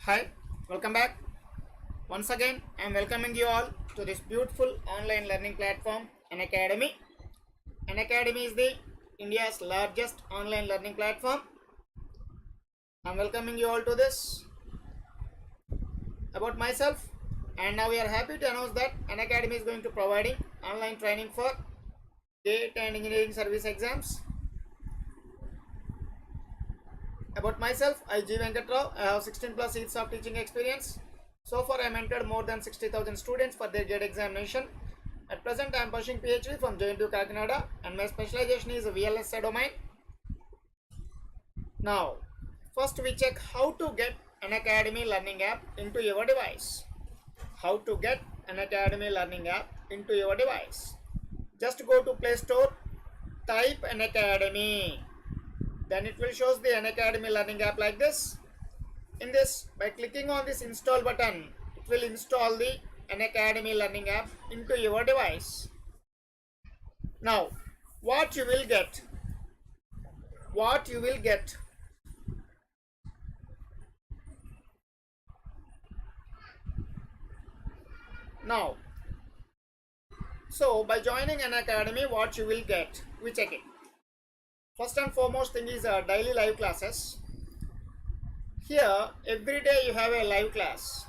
Hi, welcome back. Once again, I am welcoming you all to this beautiful online learning platform, An Academy. An Academy is the India's largest online learning platform. I am welcoming you all to this. About myself, and now we are happy to announce that An Academy is going to providing online training for GATE and engineering service exams. About myself, I G Venkata. I have 16 plus years of teaching experience. So far, I mentored more than 60,000 students for their GATE examination. At present, I am pursuing PhD from JNTU Kakinada, and my specialization is VLSI domain. Now, first we check how to get an Academy learning app into your device. How to get an Academy learning app into your device. Just go to Play Store, type an Academy. Then it will show the An Academy learning app like this. In this, by clicking on this install button, it will install the An Academy learning app into your device. Now, what you will get? Now, so by joining An Academy, what you will get? We check it. First and foremost thing is daily live classes. Here, every day you have a live class.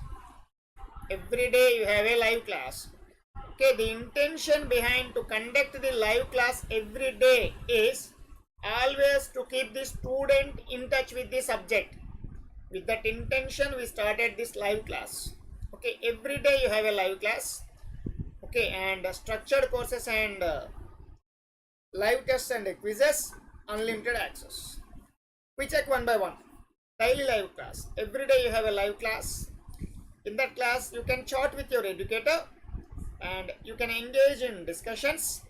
Every day you have a live class. Okay, the intention behind to conduct the live class every day is always to keep the student in touch with the subject. With that intention, we started this live class. Okay, every day you have a live class. Okay, and structured courses and live tests and quizzes, unlimited access. We check one by one. Daily live class. Every day you have a live class. In that class, you can chat with your educator and you can engage in discussions.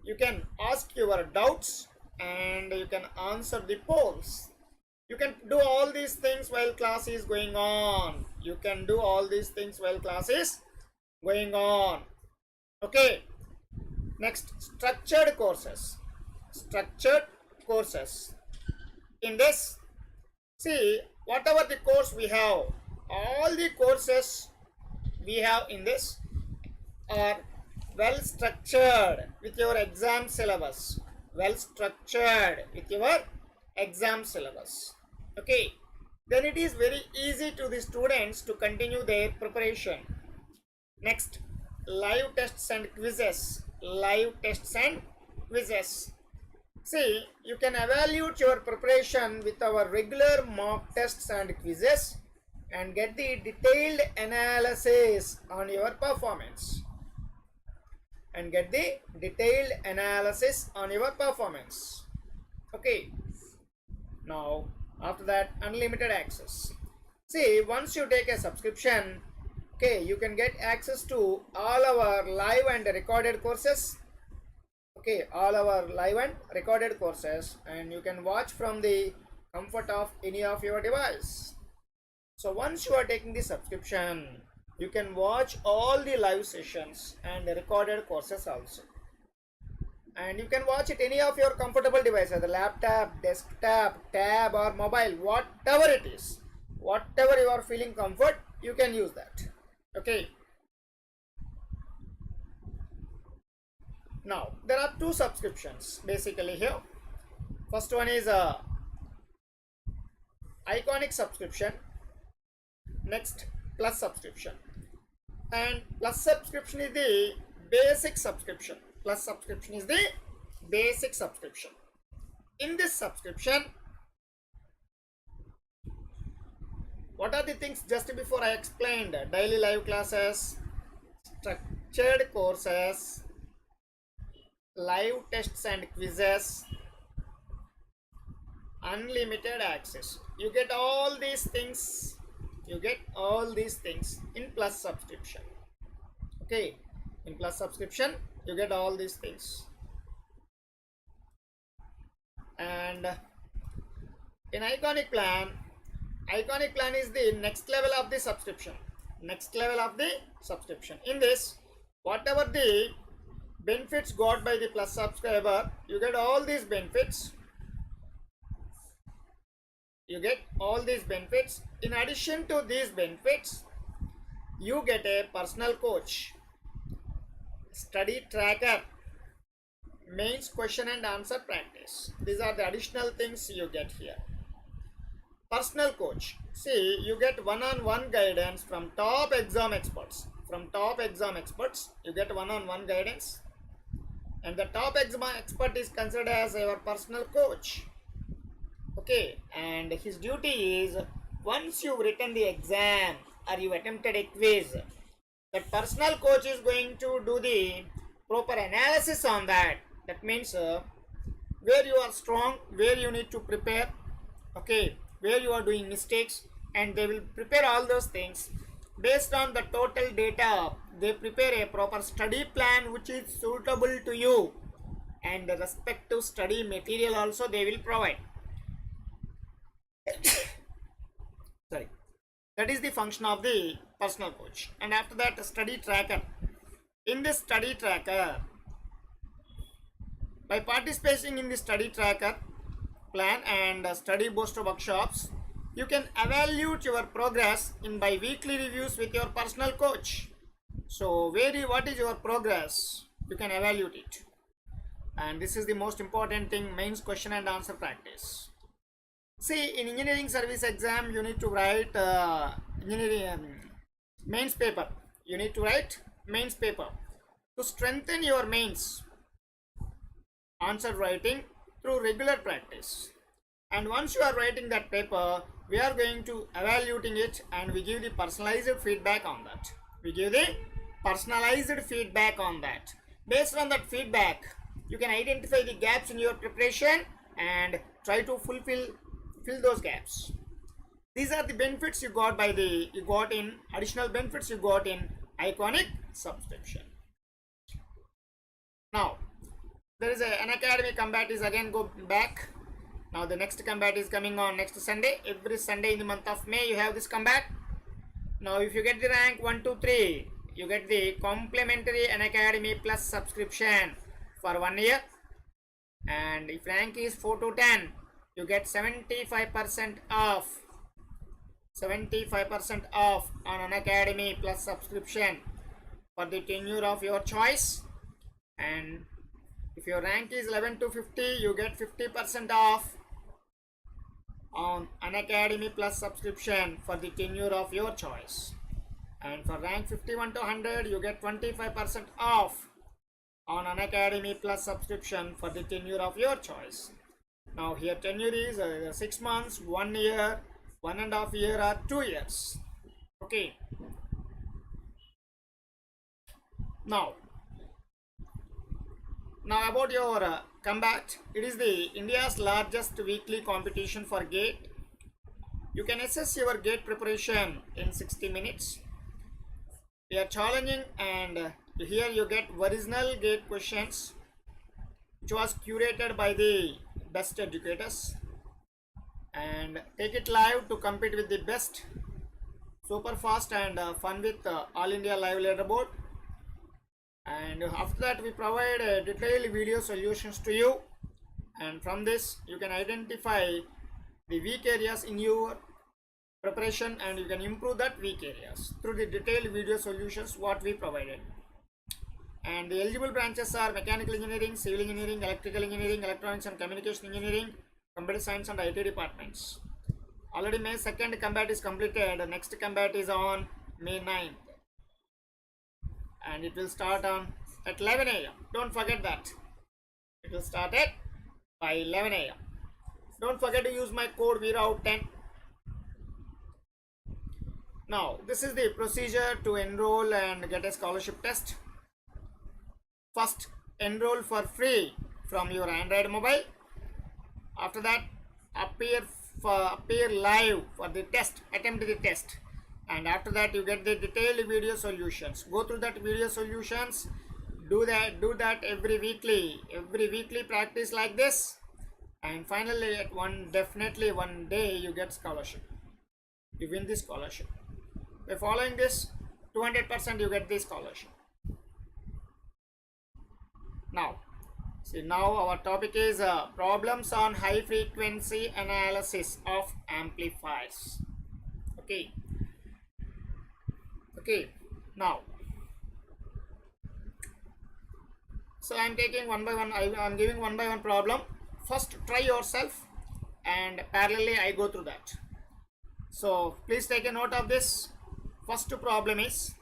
You can ask your doubts and you can answer the polls. You can do all these things while class is going on. You can do all these things while class is going on. Okay. Next, structured courses. Structured courses. In this, see, whatever the course we have, all the courses we have in this are well structured with your exam syllabus. Well structured with your exam syllabus. Okay. Then it is very easy to the students to continue their preparation. Next, live tests and quizzes. Live tests and quizzes. See, you can evaluate your preparation with our regular mock tests and quizzes and get the detailed analysis on your performance. Okay. Now, after that, unlimited access. See, once you take a subscription, okay, you can get access to all our live and recorded courses. Okay, all our live and recorded courses, and you can watch from the comfort of any of your device. So once you are taking the subscription, you can watch all the live sessions and the recorded courses also. And you can watch it any of your comfortable devices, the laptop, desktop, tab or mobile, whatever it is. Whatever you are feeling comfort, you can use that. Okay. Now, there are two subscriptions basically here. First one is a iconic subscription. Next, plus subscription. And plus subscription is the basic subscription. Plus subscription is the basic subscription. In this subscription, what are the things just before I explained? Daily live classes, structured courses, live tests and quizzes, unlimited access. You get all these things. In plus subscription. Okay, in plus subscription you get all these things. And in iconic plan is the next level of the subscription. In this, whatever the benefits got by the plus subscriber, you get all these benefits You get all these benefits. In addition to these benefits, you get a personal coach, study tracker, mains question and answer practice. These are the additional things you get here. Personal coach. See, you get one-on-one guidance from top exam experts. From top exam experts, you get one-on-one guidance. And the top exam expert is considered as your personal coach. Okay, and his duty is, once you've written the exam or you attempted a quiz, the personal coach is going to do the proper analysis on that. That means where you are strong, where you need to prepare, okay, where you are doing mistakes, and they will prepare all those things. Based on the total data, they prepare a proper study plan which is suitable to you, and the respective study material also they will provide. Sorry. That is the function of the personal coach. And after that, study tracker. In this study tracker, by participating in the study tracker plan and study booster workshops, you can evaluate your progress in bi-weekly reviews with your personal coach. So what is your progress? You can evaluate it. And this is the most important thing, mains question and answer practice. See, in engineering service exam, you need to write mains paper. You need to write mains paper. To strengthen your mains answer writing through regular practice. And once you are writing that paper, we are going to evaluating it, and we give the personalized feedback on that. We give the personalized feedback on that. Based on that feedback, you can identify the gaps in your preparation and try to fill those gaps. These are the benefits you got additional benefits you got in iconic subscription. Now, there is an academy combat is again go back. Now the next combat is coming on next Sunday. Every Sunday in the month of May you have this combat. Now if you get the rank 1, 2, 3, you get the complimentary Academy plus subscription for 1 year. And if rank is 4 to 10, you get 75% off. 75% off on an Academy plus subscription for the tenure of your choice. And if your rank is 11 to 50, you get 50% off on an Academy plus subscription for the tenure of your choice. And for rank 51 to 100, you get 25% off on an Academy plus subscription for the tenure of your choice. Now here tenure is 6 months, 1 year, 1.5 year or 2 years. Okay. Now about your combat. It is the India's largest weekly competition for GATE. You can assess your GATE preparation in 60 minutes. We are challenging, and here you get original GATE questions which was curated by the best educators, and take it live to compete with the best. Super fast and fun with All India Live Leaderboard. And after that we provide detailed video solutions to you, and from this you can identify the weak areas in your preparation, and you can improve that weak areas through the detailed video solutions what we provided. And the eligible branches are mechanical engineering, civil engineering, electrical engineering, electronics and communication engineering, computer science and IT departments. Already May 2nd combat is completed. The next combat is on May 9th. And it will start at 11 a.m. Don't forget that. It will start by 11 a.m. Don't forget to use my code VEROUT10. Now, this is the procedure to enroll and get a scholarship test. First, enroll for free from your Android mobile. After that, appear live for the test, attempt the test. And after that you get the detailed video solutions. Go through that video solutions, do that every weekly practice like this, and finally definitely one day you get scholarship. You win the scholarship. By following this, 200% you get the scholarship. Now See, now our topic is problems on high frequency analysis of amplifiers. Okay. Okay. Now, so I am taking one by one. I am giving one by one problem. First, try yourself, and parallelly I go through that. So please take a note of this. First problem is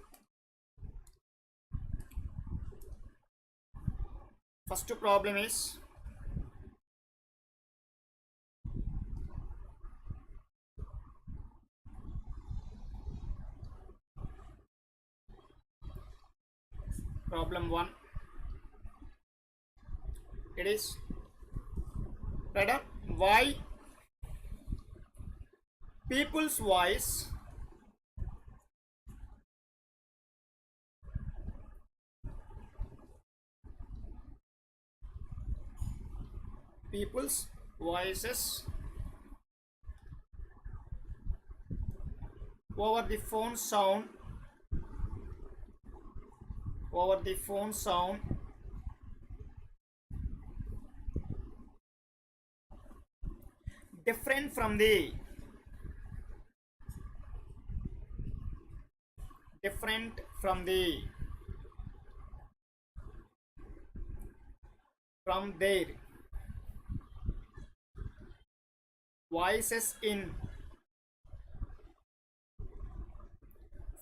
problem 1. It is better why people's voice people's voices over the phone sound different from the from their voices in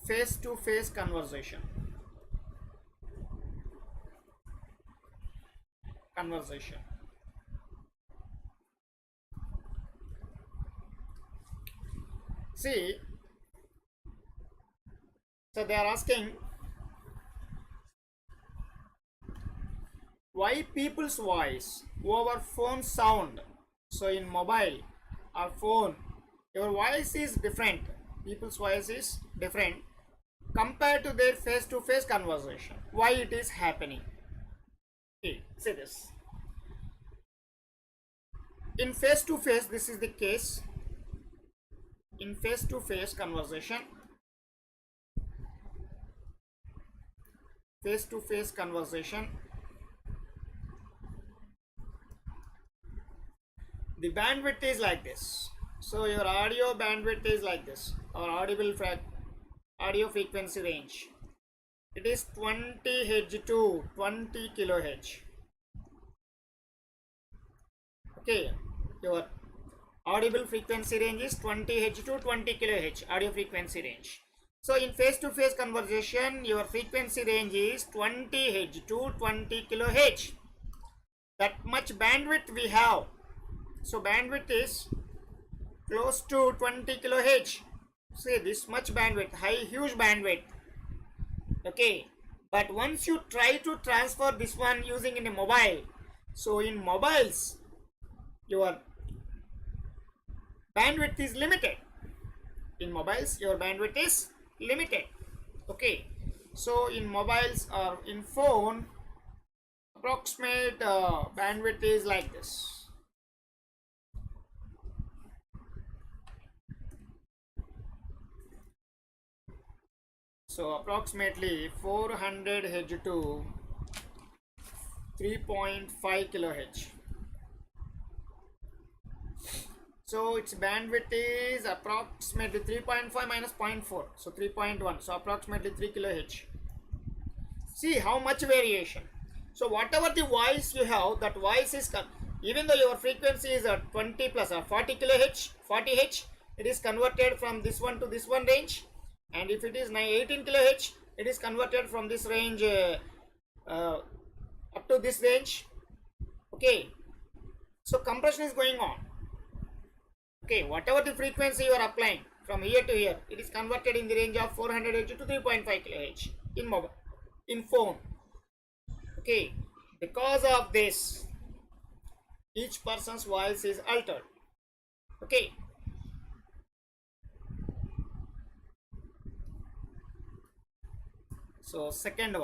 face to face conversation. See, so they are asking why people's voice over phone sound. So in mobile or phone, your voice is different. People's voice is different compared to their face-to-face conversation. Why it is happening? Okay, say this. In face-to-face, this is the case. In face-to-face conversation, the bandwidth is like this. So your audio bandwidth is like this, or audio frequency range. It is 20 Hz to 20 kHz. Okay, your audible frequency range is 20 Hz to 20 kHz audio frequency range. So in face-to-face conversation, your frequency range is 20 Hz to 20 kHz. That much bandwidth we have. So bandwidth is close to 20 kHz. See, this much bandwidth, huge bandwidth. Okay, but once you try to transfer this one using in a mobile, so in mobiles, your bandwidth is limited. In mobiles, your bandwidth is limited. Okay, so in mobiles or in phone, approximate bandwidth is like this. So approximately 400 Hz to 3.5 kHz. So its bandwidth is approximately 3.5 minus 0.4, so 3.1, so approximately 3 kHz. See how much variation. So whatever the voice you have, that voice is, even though your frequency is 20 plus or 40 kHz, 40 Hz, it is converted from this one to this one range. And if it is 18 kHz, it is converted from this range up to this range. Okay, so compression is going on. Okay, whatever the frequency you are applying from here to here, it is converted in the range of 400 Hz to 3.5 kHz in mobile, in phone. Okay, because of this, each person's voice is altered. Okay, so second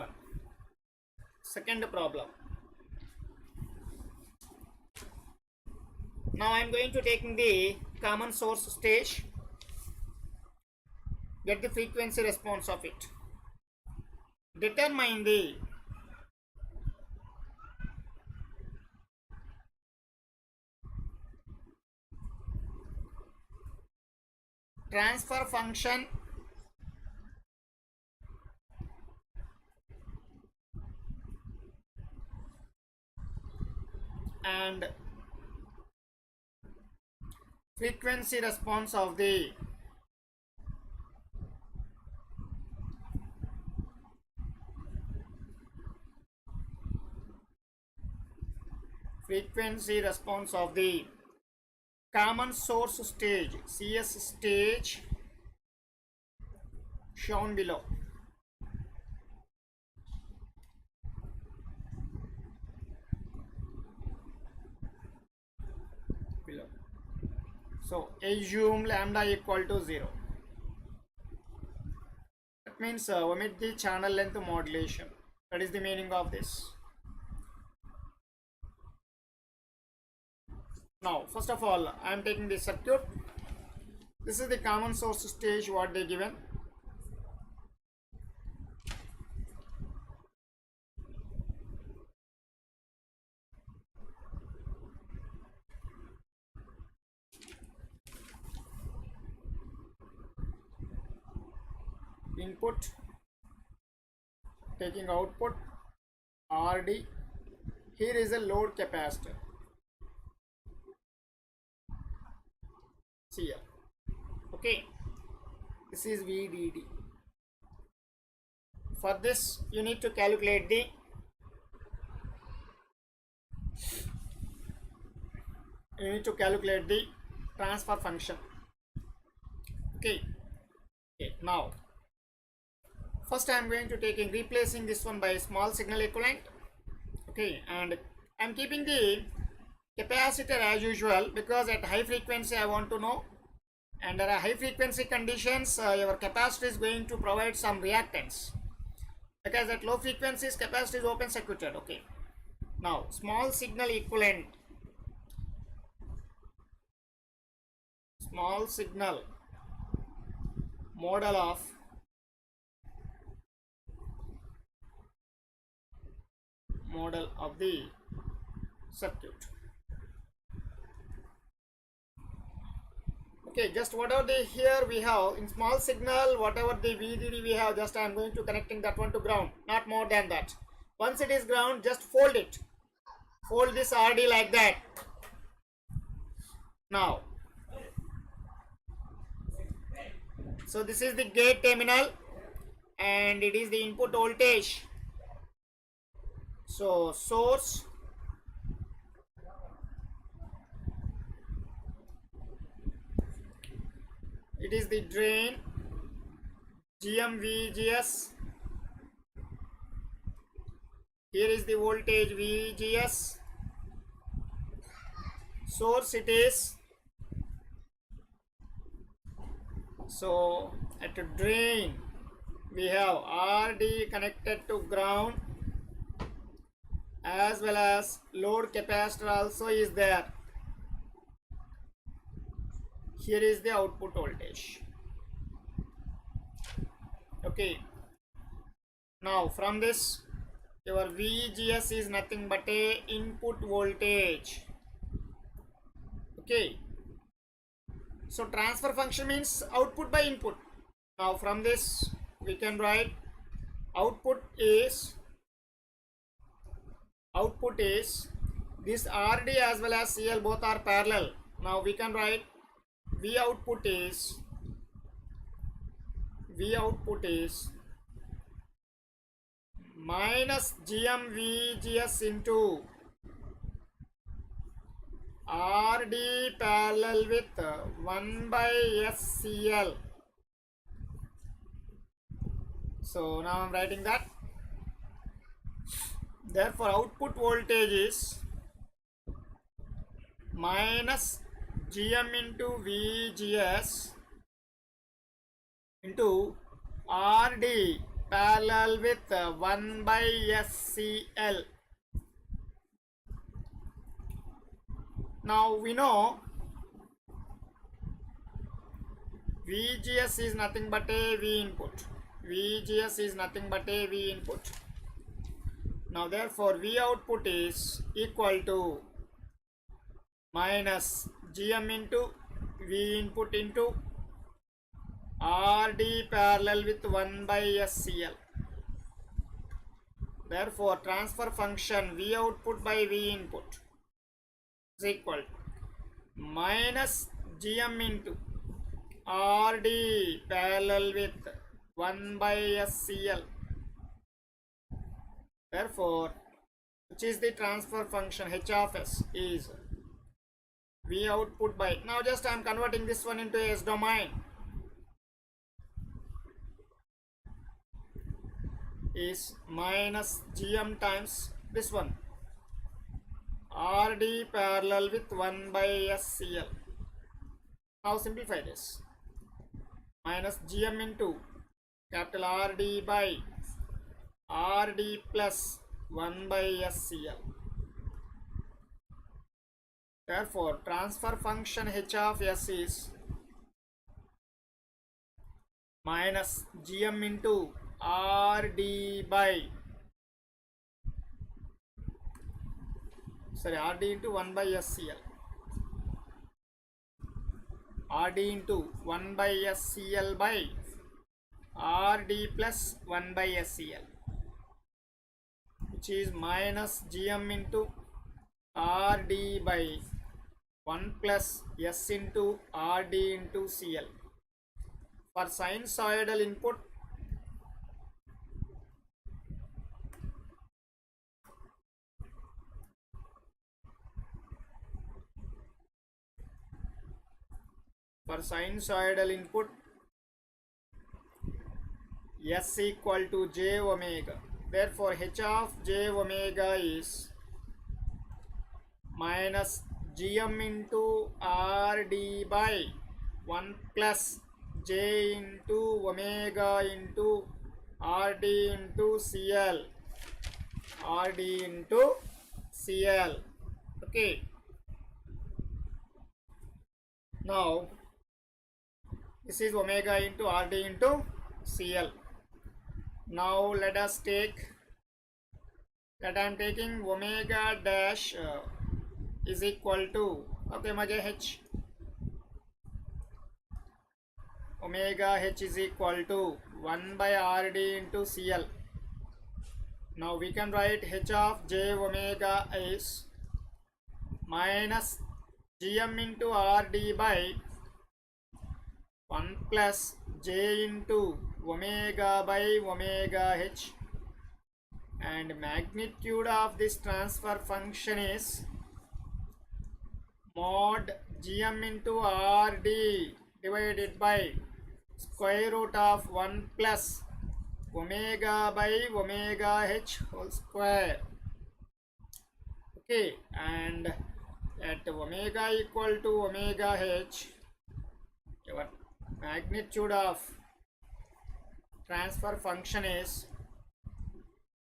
problem. Now I am going to take the common source stage, get the frequency response of it, determine the transfer function and frequency response of the common source stage CS stage shown below. So assume lambda equal to 0. That means omit the channel length modulation. That is the meaning of this. Now, first of all, I am taking the circuit. This is the common source stage what they given. Input, taking output, RD. Here is a load capacitor. See here. Okay. This is VDD. For this, you need to calculate the transfer function. Okay. Now, first I am going to replacing this one by small signal equivalent. Okay, and I am keeping the capacitor as usual because at high frequency I want to know, and there are high frequency conditions your capacitor is going to provide some reactance, because at low frequencies capacitor is open circuited. Okay, now small signal equivalent, small signal model of the circuit. Okay, just whatever the here we have in small signal, whatever the VDD we have, just I am going to connecting that one to ground, not more than that. Once it is ground, just fold it, fold this RD like that. Now, so this is the gate terminal and it is the input voltage. So source, it is the drain, GMVGS. Here is the voltage VGS. Source it is. So at the drain we have RD connected to ground, as well as load capacitor also is there. Here is the output voltage. Okay, now from this your VGS is nothing but a input voltage. Okay, so transfer function means output by input. Now from this we can write output is this RD as well as CL both are parallel. Now we can write V output is minus GMVGS into RD parallel with 1 by SCL. So now I am writing that. Therefore output voltage is minus GM into VGS into RD parallel with 1 by SCL. Now we know VGS is nothing but a V input. VGS is nothing but a V input. Now therefore V output is equal to minus GM into V input into RD parallel with 1 by SCL. Therefore, transfer function V output by V input is equal to minus GM into RD parallel with 1 by SCL. Therefore, which is the transfer function H of S is V output by, now just I am converting this one into S domain, is minus GM times this one RD parallel with 1 by SCL. Now simplify this, minus GM into capital RD by RD plus 1 by SCL. Therefore, transfer function H of S is minus GM into RD by, RD into 1 by SCL. RD into 1 by SCL by RD plus 1 by SCL, which is minus GM into RD by 1 plus S into RD into CL. For sinusoidal input, S equal to J omega. Therefore, H of J omega is minus GM into RD by 1 plus J into omega into RD into CL. RD into CL. Okay. Now, this is omega into RD into CL. Now, let us take that I am taking omega dash is equal to, okay, major H. Omega H is equal to 1 by RD into CL. Now we can write H of J omega is minus GM into RD by 1 plus J into omega by omega H, and magnitude of this transfer function is mod GM into RD divided by square root of 1 plus omega by omega H whole square. Okay, and at omega equal to omega H, your magnitude of transfer function is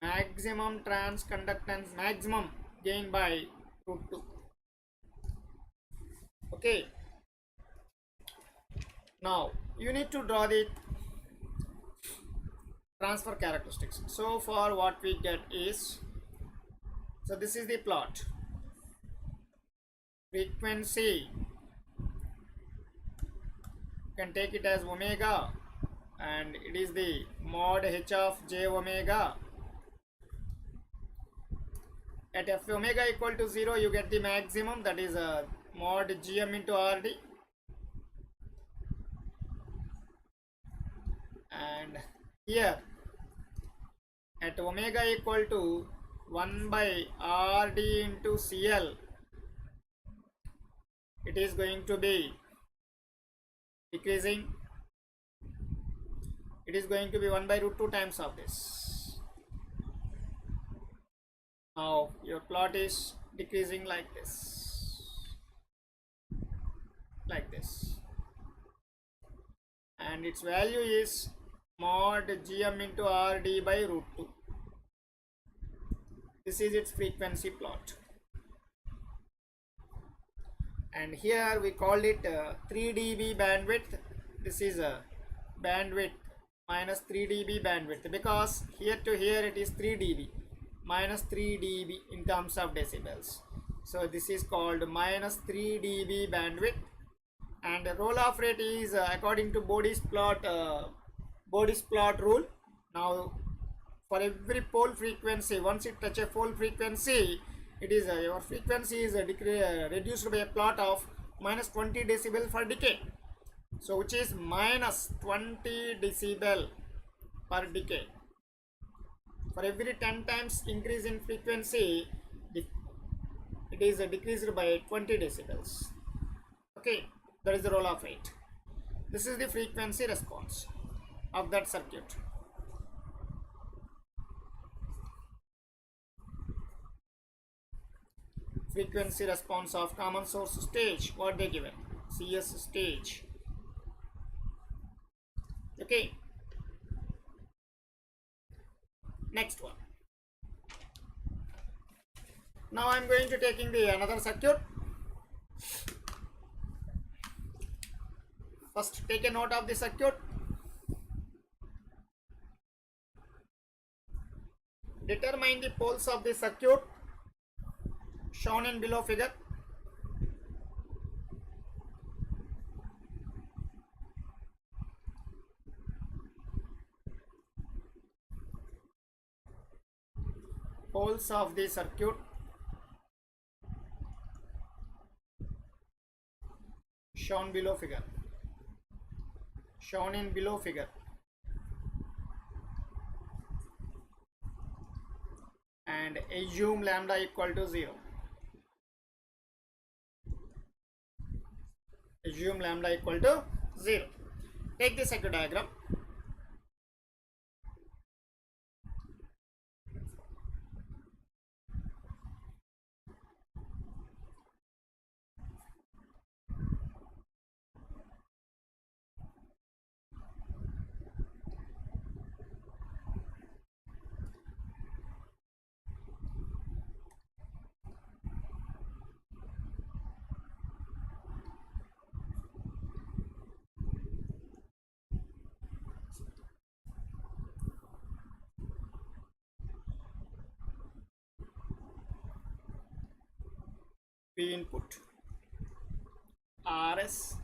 maximum transconductance, maximum gain by root 2. Okay, now you need to draw the transfer characteristics. So for what we get is, so this is the plot. Frequency, you can take it as omega, and it is the mod H of J omega. At f omega equal to 0, you get the maximum, that is mod GM into RD, and here at omega equal to 1 by RD into CL, it is going to be decreasing. It is going to be 1 by root 2 times of this. Now your plot is decreasing like this, and its value is mod GM into RD by root 2. This is its frequency plot, and here we called it 3 dB bandwidth. This is a bandwidth minus 3 dB bandwidth, because here to here it is 3 dB minus 3 dB in terms of decibels. So this is called minus 3 dB bandwidth, and the roll off rate is according to Bode's plot rule. Now for every pole frequency, once it touches a pole frequency, it is your frequency is reduced by a plot of minus 20 decibel for decay. So which is minus 20 decibel per decay. For every 10 times increase in frequency, it is decreased by 20 decibels. Okay, that is the roll off rate. This is the frequency response of that circuit. Frequency response of common source stage, what they given, CS stage. Okay, next one. Now I am going to taking the another circuit. First take a note of the circuit. Determine the poles of the circuit shown in below figure. Poles of the circuit shown below figure. Shown in below figure. And assume lambda equal to 0. Assume lambda equal to 0. Take the circuit diagram. P input, RS,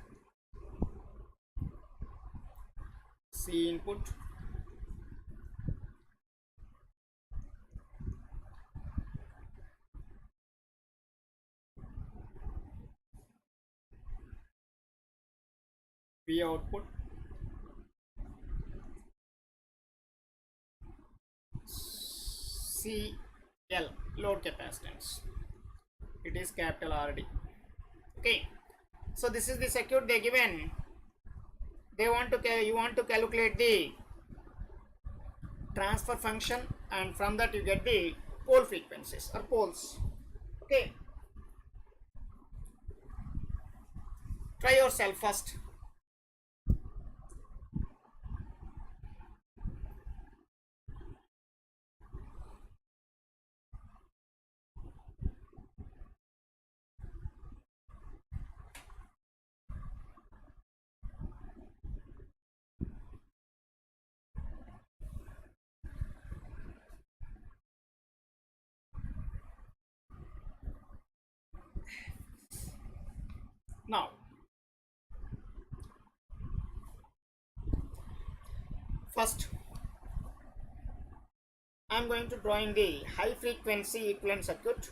C input, P output, CL load capacitance. It is capital RD. Okay, so this is the circuit they given. You want to calculate the transfer function, and from that you get the pole frequencies or poles. Okay, try yourself first. Now, first I am going to drawing the high frequency equivalent circuit.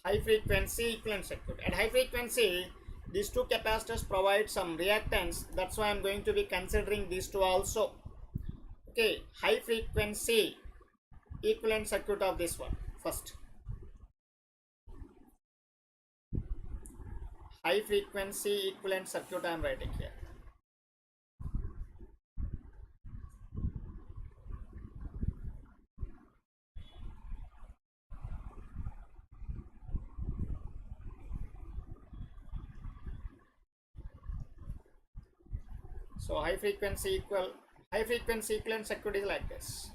High frequency equivalent circuit. At high frequency, these two capacitors provide some reactance. That's why I am going to be considering these two also. Okay, high frequency equivalent circuit of this one first. High frequency equivalent circuit I am writing here. So high frequency equivalent circuit is like this.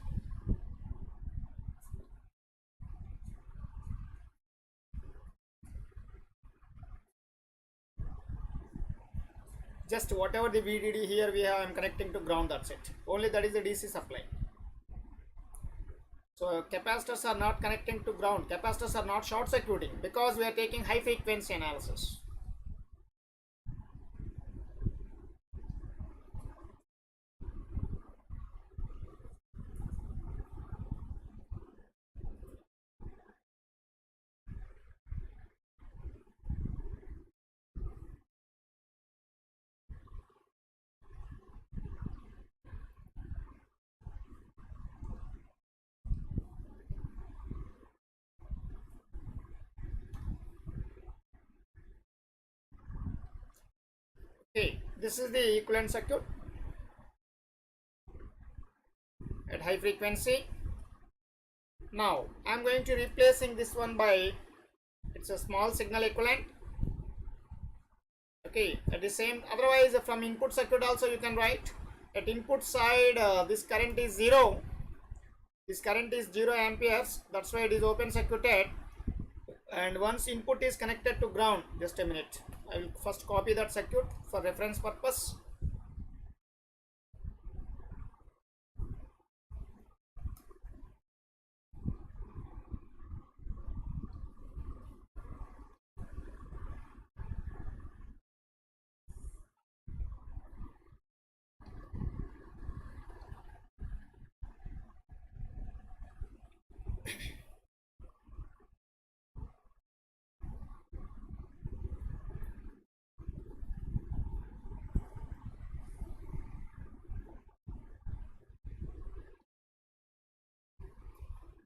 Just whatever the VDD here we have, I am connecting to ground, that's it. Only that is the DC supply. So capacitors are not connecting to ground. Capacitors are not short circuiting because we are taking high frequency analysis. This is the equivalent circuit at high frequency. Now I am going to replacing this one by, it's a small signal equivalent. Okay, at the same, otherwise from input circuit also you can write at input side this current is 0. This current is 0 amperes, that's why it is open circuited. And once input is connected to ground, just a minute, I will first copy that circuit for reference purpose.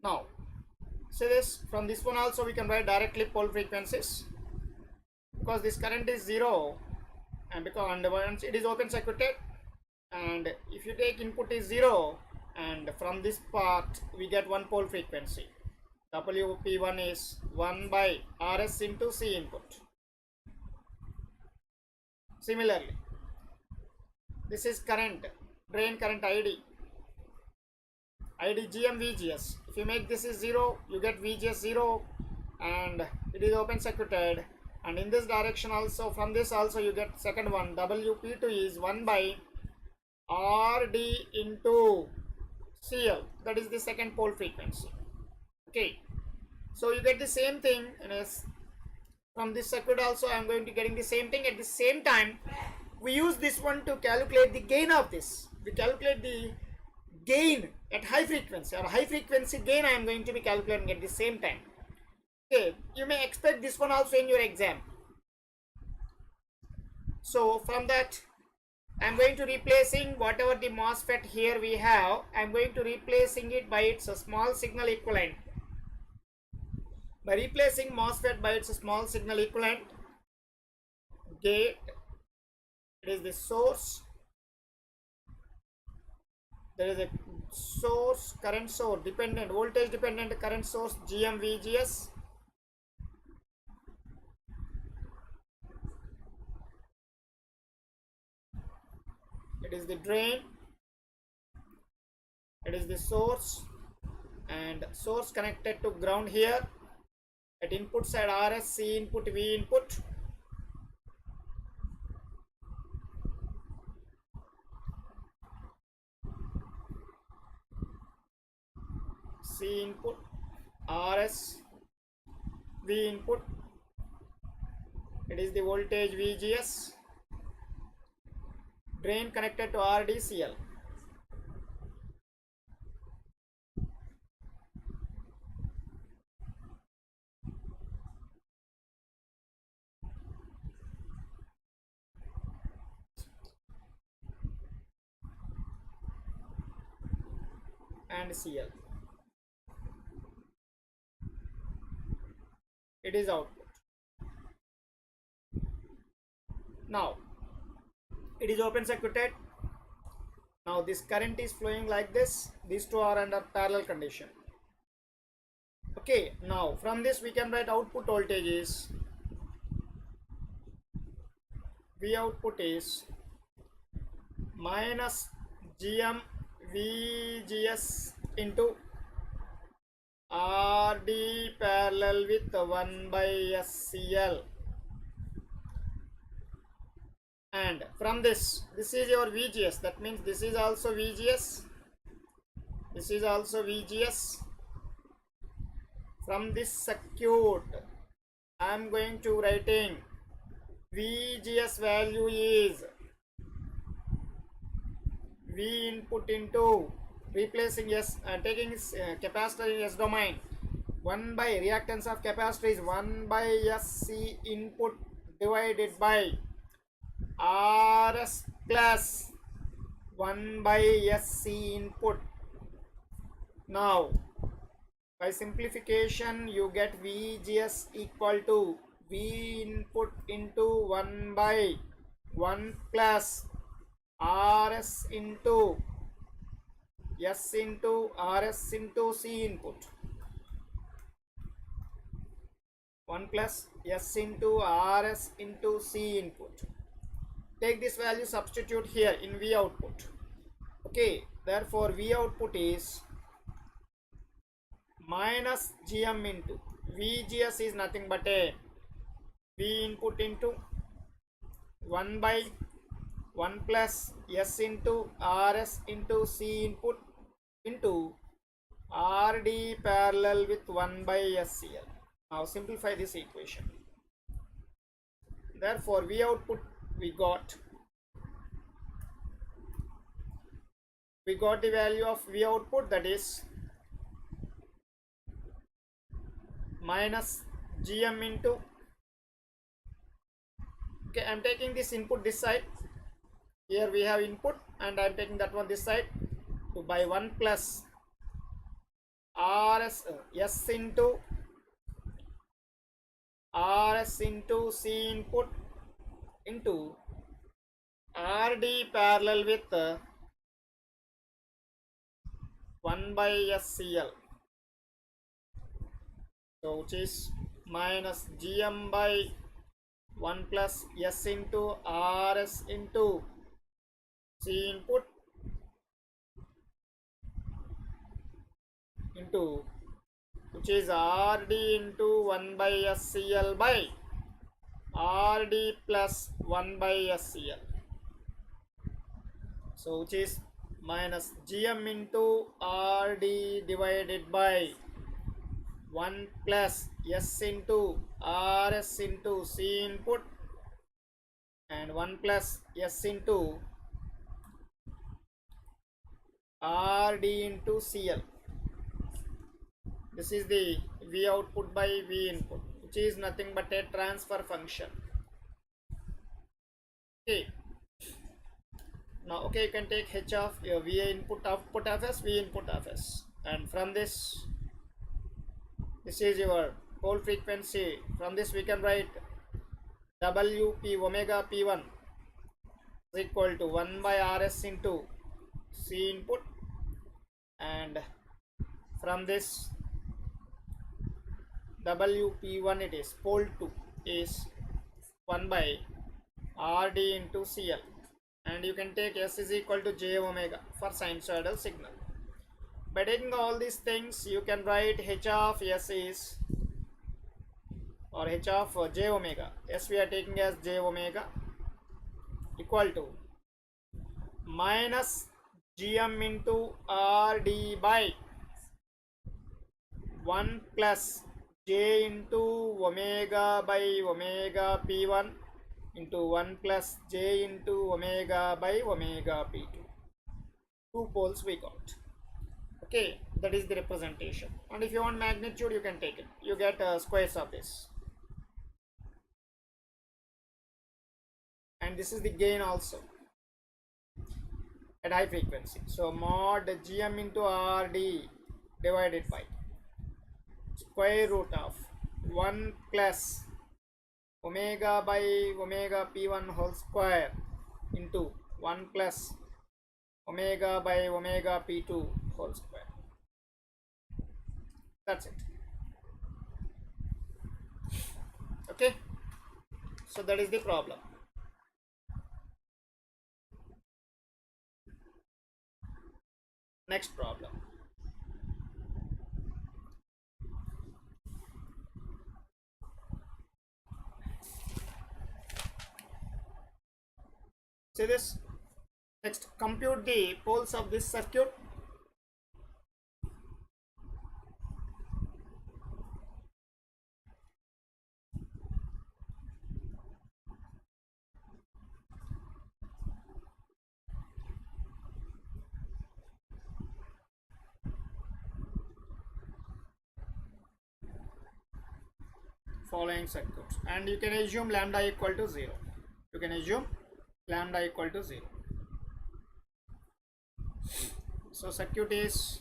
Now see this, from this one also we can write directly pole frequencies, because this current is 0 and because once it is open circuited, and if you take input is 0 and from this part we get one pole frequency. WP1 is 1 by RS into C input. Similarly, this is current, drain current ID GM VGS. If you make this is 0, you get VGS 0 and it is open circuited, and in this direction also, from this also you get second one, WP2 is 1 by RD into CL, that is the second pole frequency. Okay, so you get the same thing, and from this circuit also I am going to getting the same thing. At the same time, we use this one to calculate the gain of this. We calculate the gain at high frequency, or high frequency gain I am going to be calculating at the same time. Okay, you may expect this one also in your exam. So from that I am going to replacing whatever the MOSFET here we have, I am going to replacing it by its small signal equivalent. By replacing MOSFET by its small signal equivalent, gate, it is the source, there is a source, current source, dependent, voltage dependent current source GM VGS, it is the drain, it is the source, and source connected to ground here. At input side RS, C input, V input. C input, RS, V input. It is the voltage VGS. Drain connected to RDCL. And CL. It is output. Now it is open circuited. Now this current is flowing like this. These two are under parallel condition. Okay, now from this we can write output voltage is, V output is minus GM VGS into RD parallel with 1 by SCL. And from this is your VGS, that means this is also VGS, this is also VGS. From this circuit I am going to writing VGS value is V input into, replacing S, taking capacitor in S domain, 1 by reactance of capacitor is 1 by SC input divided by RS plus 1 by SC input. Now by simplification you get VGS equal to V input into 1 by 1 plus Rs into S into Rs into C input. 1 plus S into Rs into C input. Take this value, substitute here in V output. Okay, therefore V output is minus Gm into VGS is nothing but a V input into 1 by 1 plus S into Rs into C input into RD parallel with 1 by SCL. Now simplify this equation. Therefore V output we got the value of V output, that is minus Gm into, okay, I am taking this input this side. Here we have input and I am taking that one this side, to by 1 plus S into C input into RD parallel with 1 by SCL. So which is minus Gm by 1 plus S into Rs into C input into, which is Rd into 1 by SCL by Rd plus 1 by SCL. So which is minus Gm into Rd divided by 1 plus S into Rs into C input and 1 plus S into Rd into Cl. This is the V output by V input, which is nothing but a transfer function. Okay. Now, okay, you can take H of your V input output of S, V input of S, and from this is your pole frequency. From this we can write WP omega P1 is equal to 1 by Rs into C input, and from this WP1 it is pole 2 is 1 by Rd into Cl, and you can take S is equal to J omega for sinusoidal signal. By taking all these things, you can write H of S is, or H of J omega. S we are taking as J omega equal to minus Gm into Rd by 1 plus J into omega by omega P1 into 1 plus J into omega by omega P2. Two poles we got. Okay, that is the representation. And if you want magnitude, you can take it. You get squares of this. And this is the gain also at high frequency. So mod Gm into Rd divided by square root of 1 plus omega by omega P1 whole square into 1 plus omega by omega P2 whole square. That's it. Okay, so that is the problem. Next problem. See this. Next, compute the poles of this circuit. Following circuits, and you can assume lambda equal to 0. You can assume lambda equal to 0. So circuit is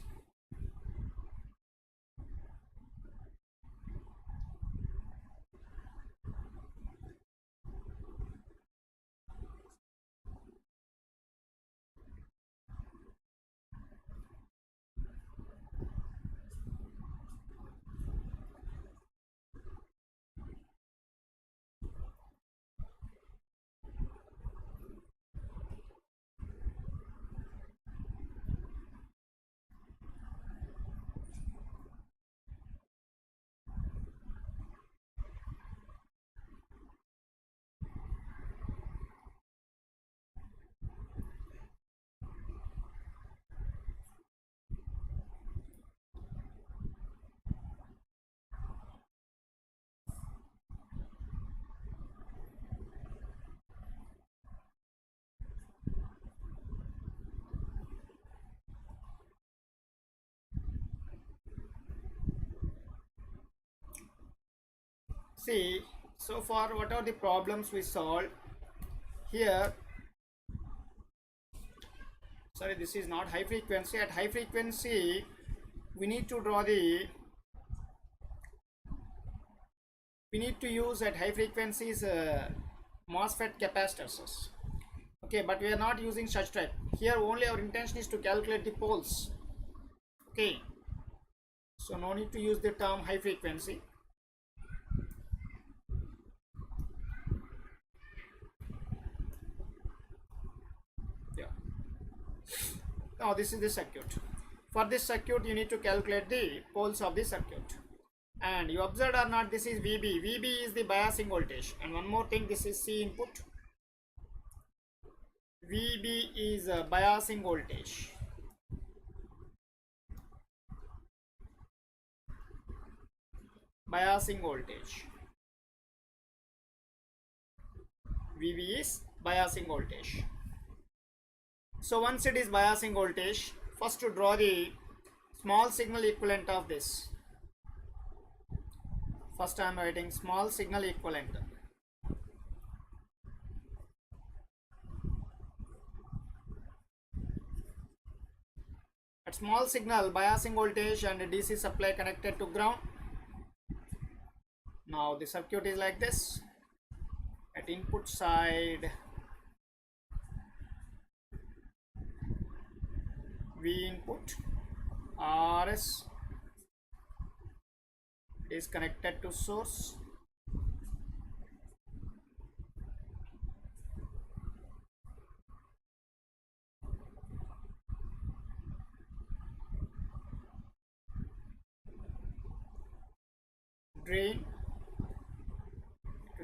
See, so far what are the problems we solved here? Sorry, this is not high frequency. At high frequency we need to draw the, we need to use at high frequencies MOSFET capacitors. Okay, but we are not using such type. Here only our intention is to calculate the poles. Okay, so no need to use the term high frequency. Yeah. Now this is the circuit. For this circuit you need to calculate the poles of the circuit. And you observed or not, this is VB. VB is the biasing voltage. And one more thing, this is C input. VB is a biasing voltage. Biasing voltage. VB is biasing voltage. So once it is biasing voltage, first to draw the small signal equivalent of this. First I am writing small signal equivalent. At small signal, biasing voltage and DC supply connected to ground. Now the circuit is like this. At input side, V input, RS is connected to source.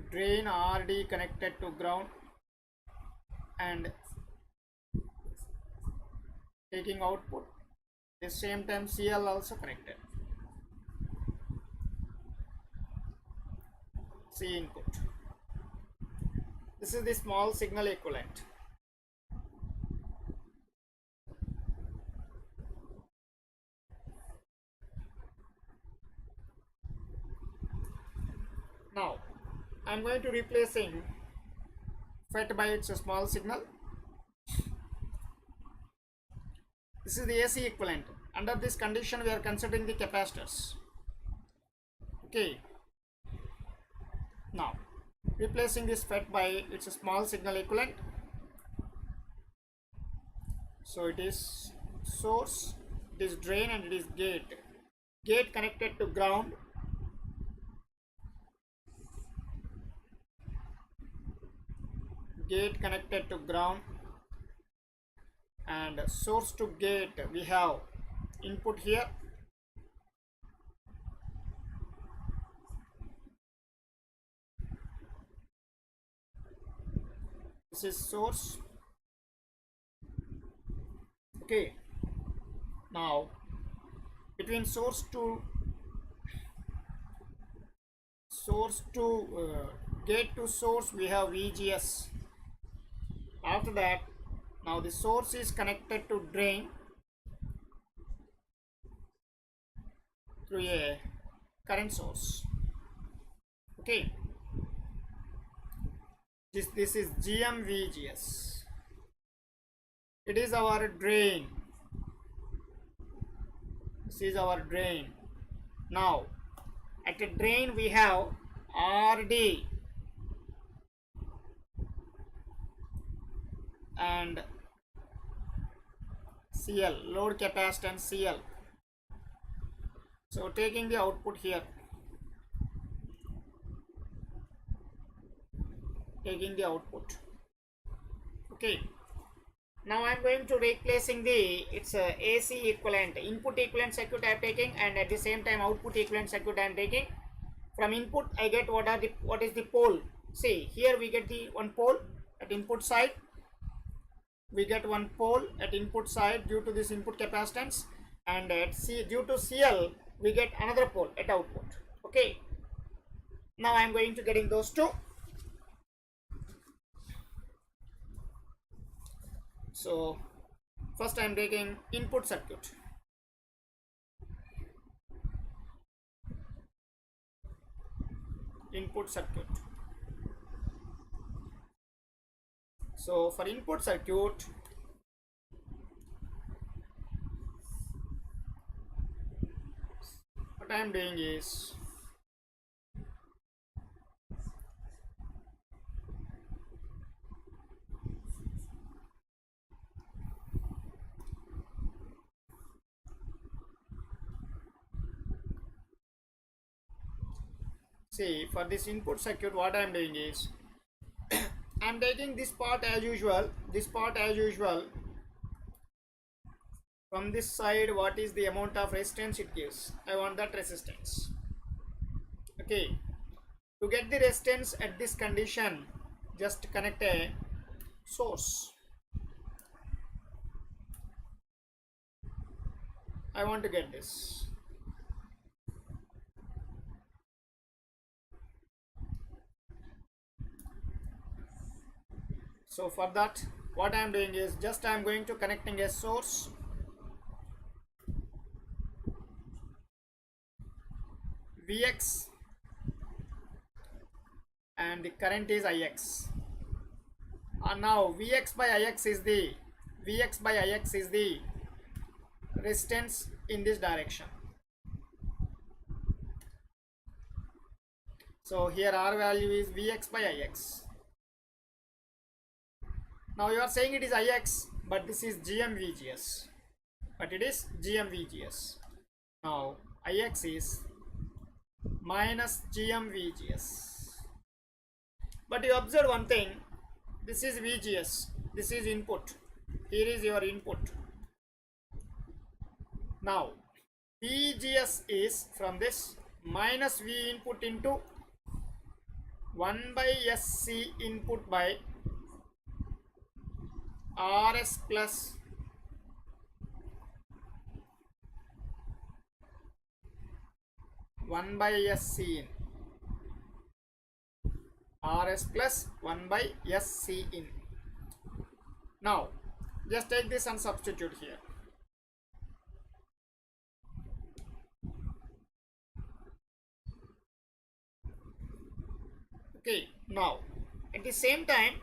Drain, RD connected to ground, and taking output. At the same time CL also connected. C input. This is the small signal equivalent. Now I am going to replacing FET by its small signal. This is the AC equivalent. Under this condition we are considering the capacitors. Okay. Now replacing this FET by its small signal equivalent. So it is source, it is drain, and it is gate. Gate connected to ground. Gate connected to ground, and source to gate we have input here. This is source. Okay. Now between source to gate to source we have VGS. After that, now the source is connected to drain through a current source. Okay, this is GMVGS. It is our drain. This is our drain. Now at the drain we have RD and CL, load capacitance CL. So taking the output here, taking the output. Okay, now I am going to replacing the its AC equivalent, input equivalent circuit I am taking, and at the same time output equivalent circuit I am taking. From input I get what is the pole. See, here we get the one pole at input side. We get one pole at input side due to this input capacitance, and at due to CL we get another pole at output. Okay, now I am going to getting those two. So first I am taking input circuit. input circuit. So for input circuit, what I am doing is see, for this input circuit, what I am doing is I am taking this part as usual, from this side. What is the amount of resistance it gives? I want that resistance. Okay, to get the resistance at this condition, just connect a source. I want to get this. So for that, what I am doing is just I am going to connecting a source, Vx, and the current is Ix. Now Vx by Ix is the resistance in this direction. So here R value is Vx by Ix. Now you are saying it is Ix, but this is GMVGS. But it is GMVGS. Now Ix is minus GMVGS. But you observe one thing. This is VGS. This is input. Here is your input. Now VGS is from this minus V input into 1 by SC input by RS plus one by SC in RS plus 1 by SC in. Now just take this and substitute here. Okay, now at the same time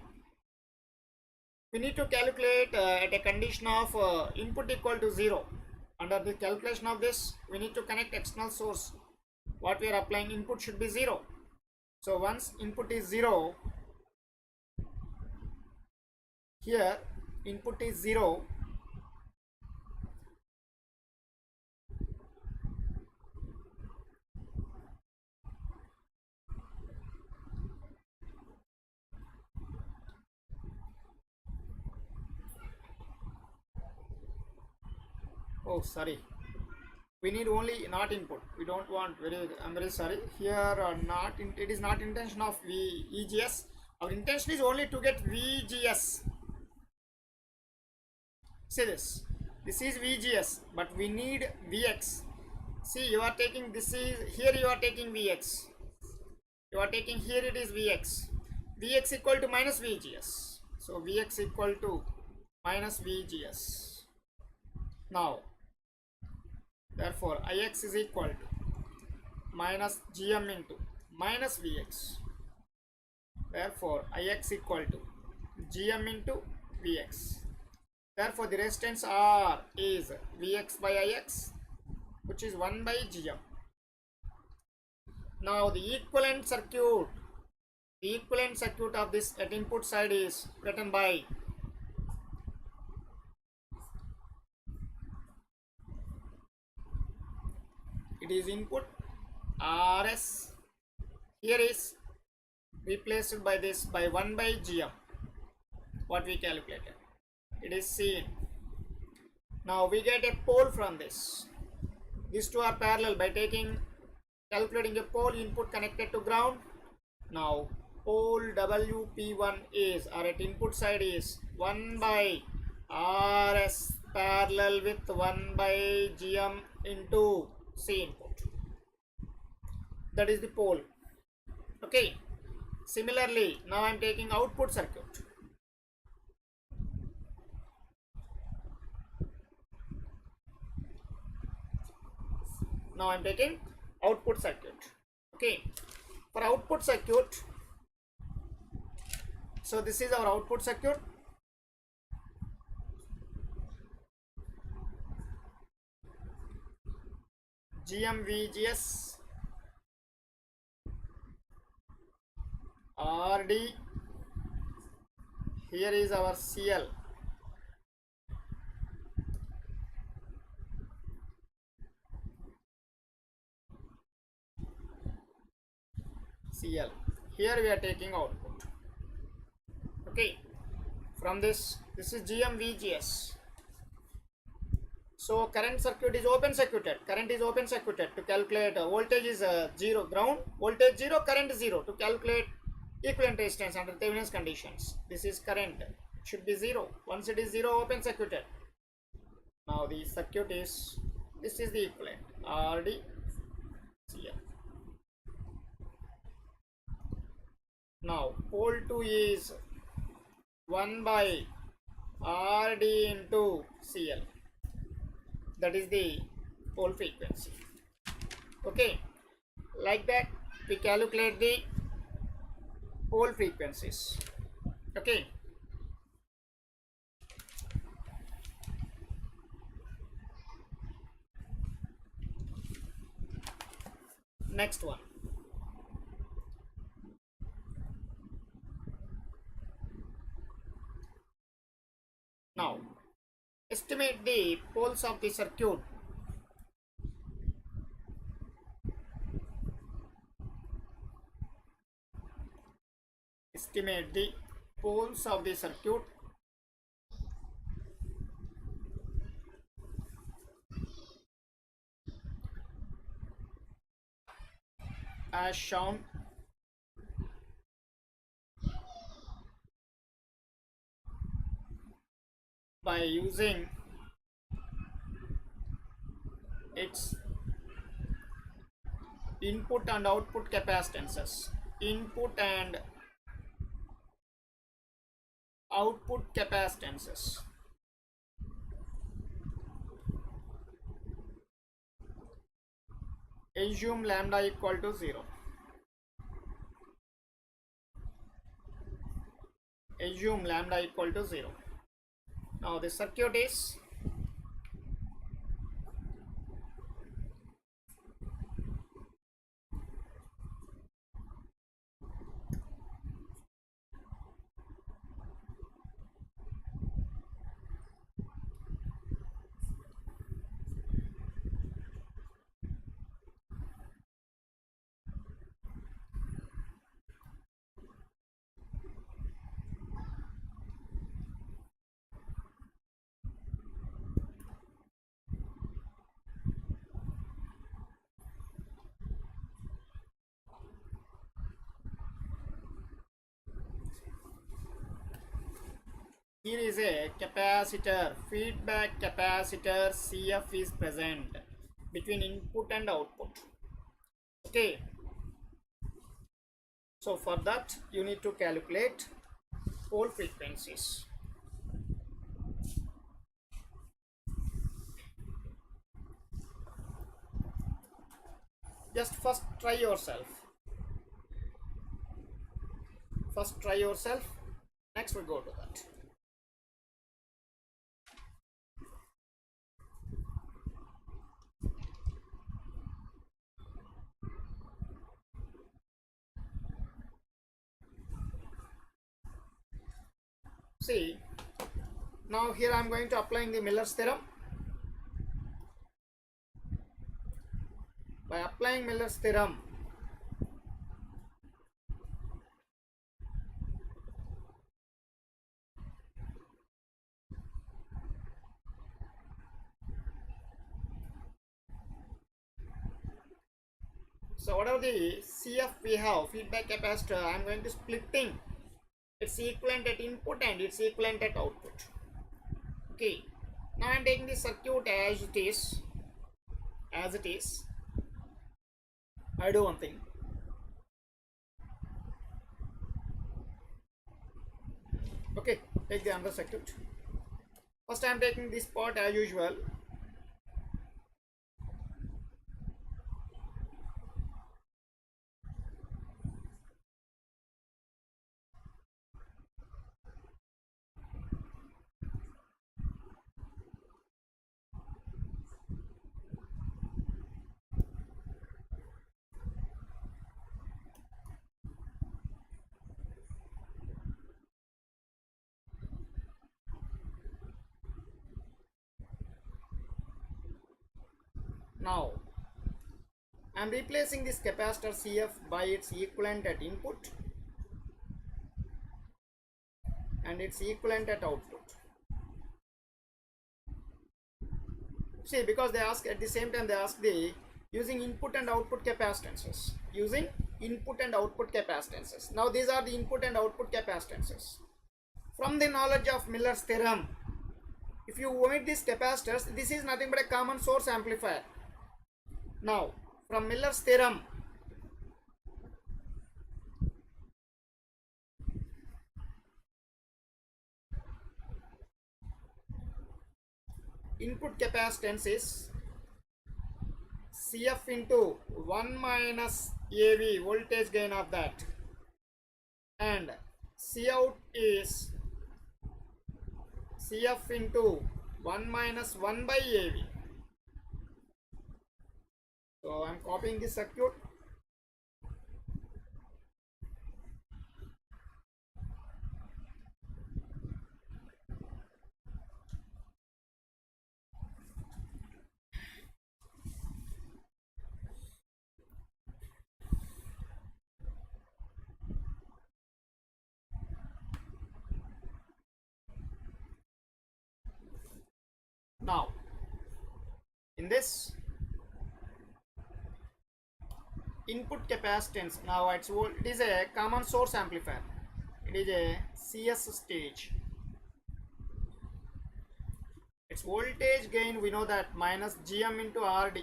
we need to calculate at a condition of input equal to 0. Under the calculation of this, we need to connect external source. What we are applying, input should be 0. So once input is 0, here input is 0, oh sorry, we need only not input, we don't want I'm very sorry here, not in, it is not intention of VGS. Our intention is only to get VGS. See this is VGS, but we need Vx. See, you are taking this is here, you are taking Vx, you are taking here, it is Vx. Vx equal to minus VGS. So Vx equal to minus VGS. Now therefore Ix is equal to minus Gm into minus Vx. Therefore Ix equal to Gm into Vx. Therefore the resistance R is Vx by Ix, which is 1 by Gm. Now the equivalent circuit of this at input side is written by it is input Rs, here is replaced by this by 1 by Gm, what we calculated, it is seen. Now we get a pole from this. These two are parallel by calculating a pole input connected to ground. Now pole WP1 is, or at input side is 1 by Rs parallel with 1 by Gm into C input. That is the pole. Okay. Similarly, now I am taking output circuit. Now I am taking output circuit. Okay. For output circuit, so this is our output circuit. GMVGS RD, here is our CL. CL. Here we are taking output. Okay. From this is GMVGS. So current circuit is open circuited. Current is open circuited. To calculate voltage is 0, ground, voltage 0, current 0. To calculate equivalent resistance under Thevenin's conditions. This is current. It should be 0. Once it is 0, open circuited. Now the circuit is, this is the equivalent. RD, CL. Now pole 2 is 1 by RD into CL. That is the pole frequency. Okay, like that we calculate the pole frequencies. Okay, next one. Now estimate the poles of the circuit. Estimate the poles of the circuit as shown. By using its input and output capacitances. Input and output capacitances. Assume lambda equal to 0. Assume lambda equal to 0. Now the circuit is here is a capacitor, feedback capacitor CF is present between input and output. Okay, so for that you need to calculate pole frequencies. Just first try yourself. Next we go to that. See, now here I am going to applying the Miller's theorem. By applying Miller's theorem, so whatever the CF we have, feedback capacitor, I am going to splitting. It's equivalent at input and it's equivalent at output. Okay, now I am taking the circuit as it is. I do one thing. Okay, take the other circuit. First I am taking this part as usual. Now I am replacing this capacitor CF by its equivalent at input and its equivalent at output. See, because they ask at the same time, they ask the using input and output capacitances. Using input and output capacitances. Now these are the input and output capacitances. From the knowledge of Miller's theorem, if you omit these capacitors, this is nothing but a common source amplifier. Now, from Miller's theorem, input capacitance is CF into 1 minus AV, voltage gain of that, and Cout is CF into 1 minus 1 by AV. So I am copying this circuit. Now, in this input capacitance, now it is a common source amplifier. It is a CS stage. Its voltage gain, we know that, minus GM into RD.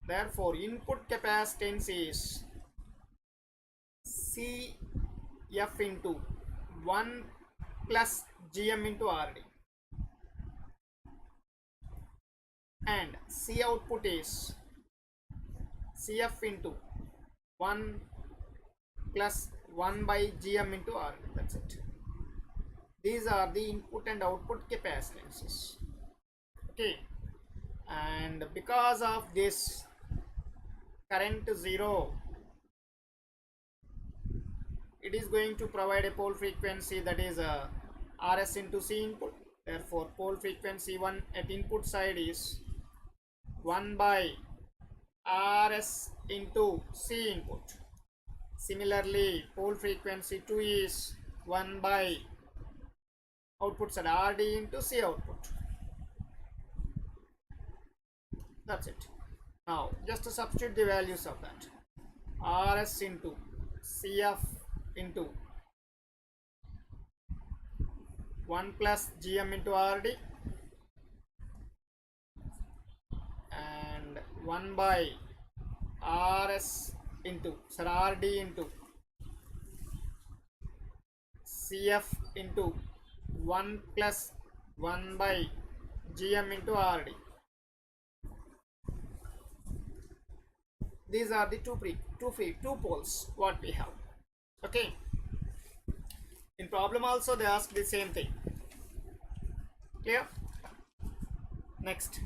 Therefore, input capacitance is CF into 1 plus GM into RD. And C output is CF into 1 plus 1 by GM into RD. That's it. These are the input and output capacitances. Okay. And because of this current 0, it is going to provide a pole frequency, that is RS into C input. Therefore, pole frequency 1 at input side is 1 by RS into C input. Similarly, pole frequency 2 is 1 by output side RD into C output. That's it. Now, just to substitute the values of that. RS into CF into 1 plus GM into RD and 1 by RS into RD into CF into 1 plus 1 by GM into RD. These are the two poles what we have. Okay. In problem also they ask the same thing. Clear? Next.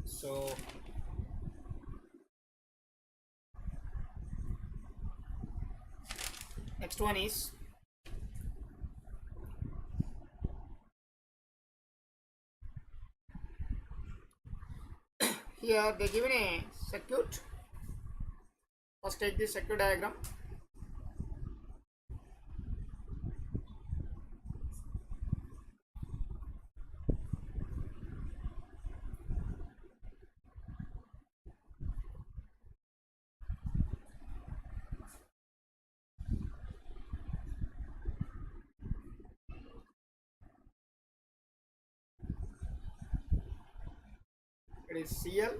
So next one is here they given a circuit. First take the circuit diagram. It is CL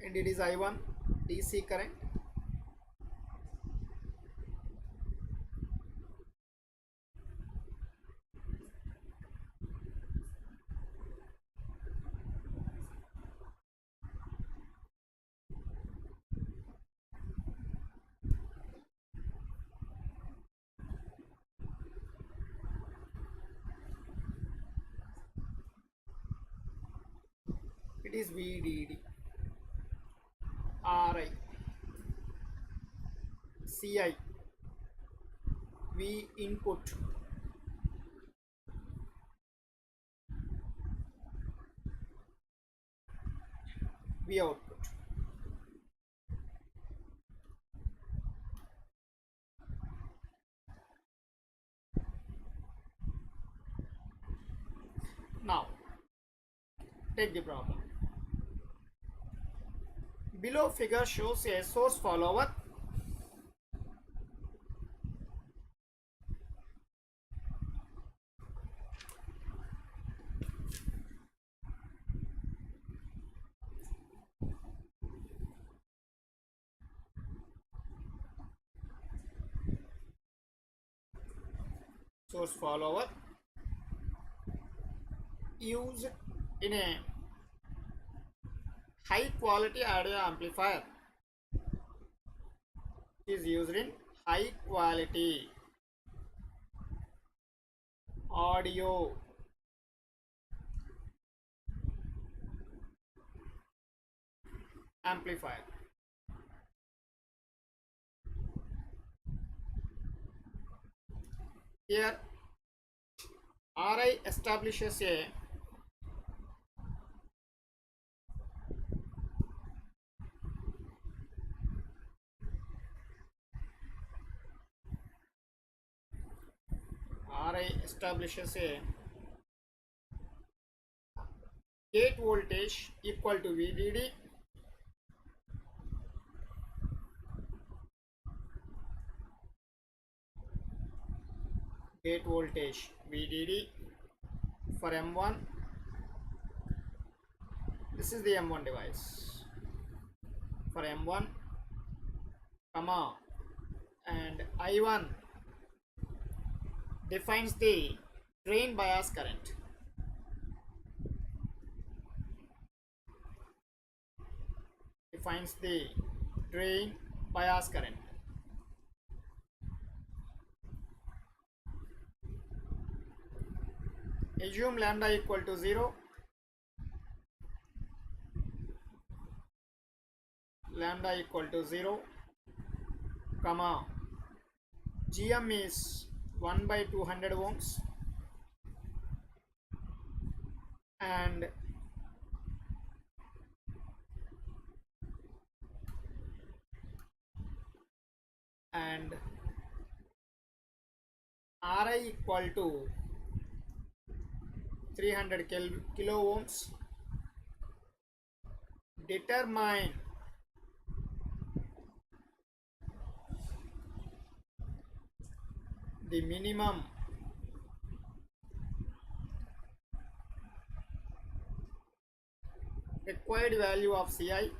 and it is I1 DC current. It is VDD RI. CI, V input, V output. Now take the problem. Below figure shows a source follower used in a high quality audio amplifier. Is used in high quality audio amplifier. Here RI establishes a gate voltage equal to VDD for M1. This is the M1 device for M1, comma, and I1 defines the drain bias current. Assume lambda equal to 0. Comma, GM is 1 by 200 ohms and RI equal to 300 kilo ohms. Determine the minimum required value of CI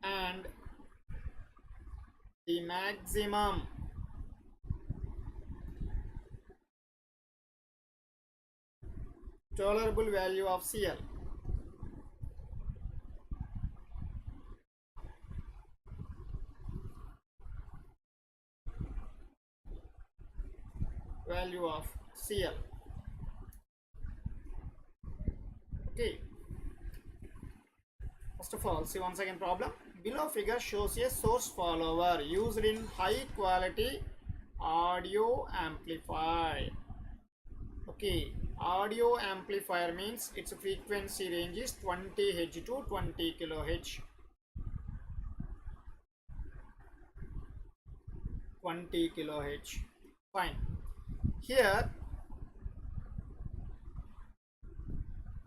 and the maximum tolerable value of CL. Okay. First of all, see once again problem. Below figure shows a source follower used in high quality audio amplifier. Okay, audio amplifier means its frequency range is 20 Hz to 20 kHz. 20 kHz. Fine. Here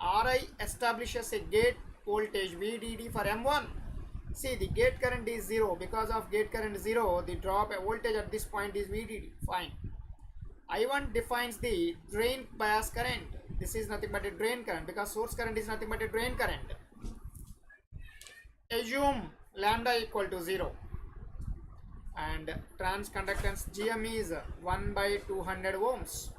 RI establishes a gate voltage VDD for M1. See, the gate current is 0. Because of gate current 0, the drop voltage at this point is VDD. Fine. I1 defines the drain bias current. This is nothing but a drain current because source current is nothing but a drain current. Assume lambda equal to 0 and transconductance GM is 1 by 200 ohms.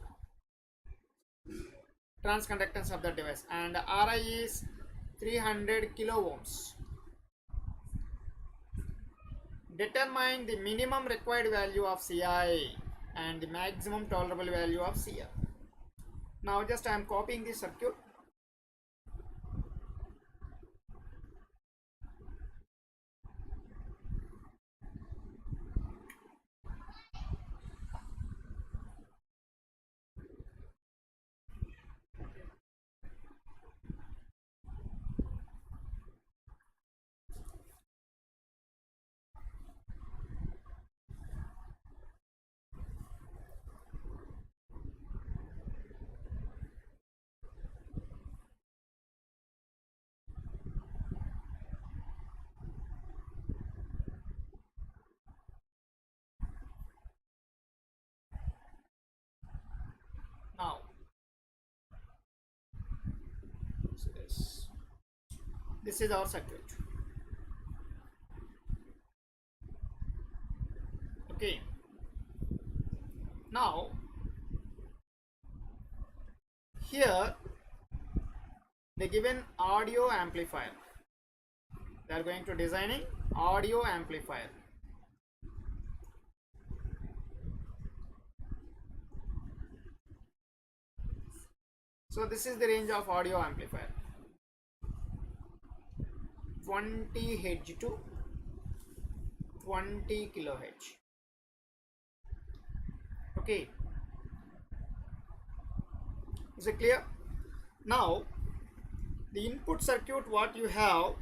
Transconductance of the device, and RI is 300 kilo ohms. Determine the minimum required value of CI and the maximum tolerable value of CL. Now just I am copying this circuit. Now so this is our circuit. Okay, now here they given audio amplifier. They are going to designing audio amplifier. So this is the range of audio amplifier, 20 Hz to 20 kHz. Okay, is it clear? Now the input circuit what you have,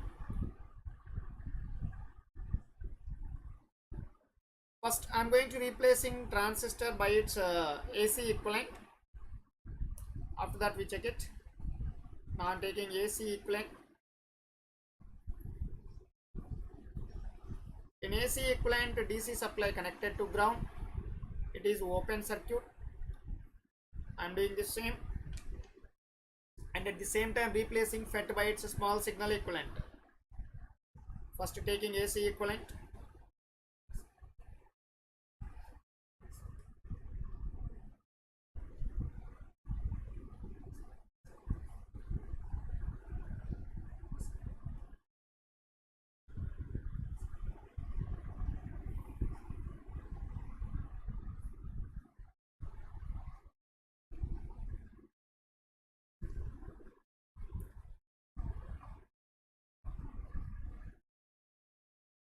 first I am going to replacing transistor by its AC equivalent. After that we check it. Now I am taking AC equivalent. In AC equivalent, DC supply connected to ground, it is open circuit. I am doing the same, and at the same time replacing FET by its small signal equivalent. First taking AC equivalent.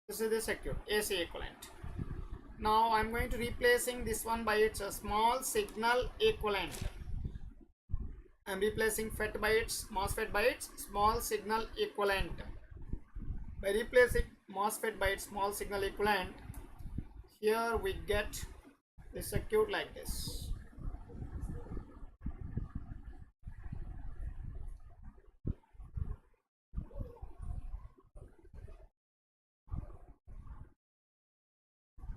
This is the circuit, AC equivalent. Now I am going to replacing this one by its small signal equivalent. I am replacing FET by its MOSFET by its small signal equivalent. By replacing MOSFET by its small signal equivalent, here we get the circuit like this.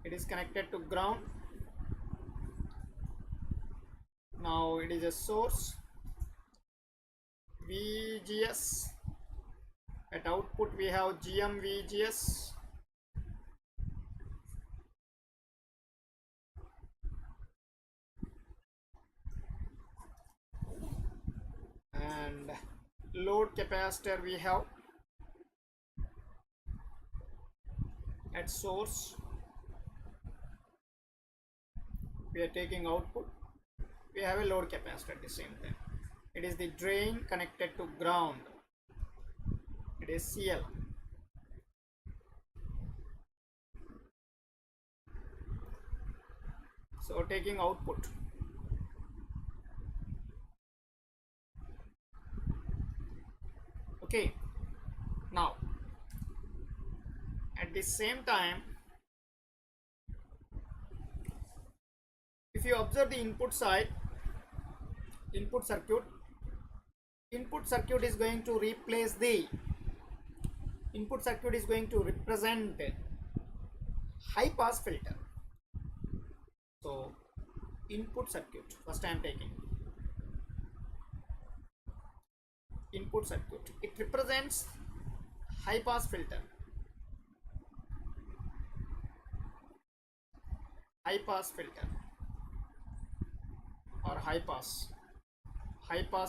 It is connected to ground. Now it is a source, VGS. At output we have GM VGS. And load capacitor we have at source. We are taking output. We have a load capacitor at the same time. It is the drain connected to ground. It is CL. So taking output. Okay. Now at the same time, if you observe the input side, input circuit is going to replace the input circuit is going to represent high pass filter. So input circuit, first I am taking input circuit, it represents high pass filter, or high pass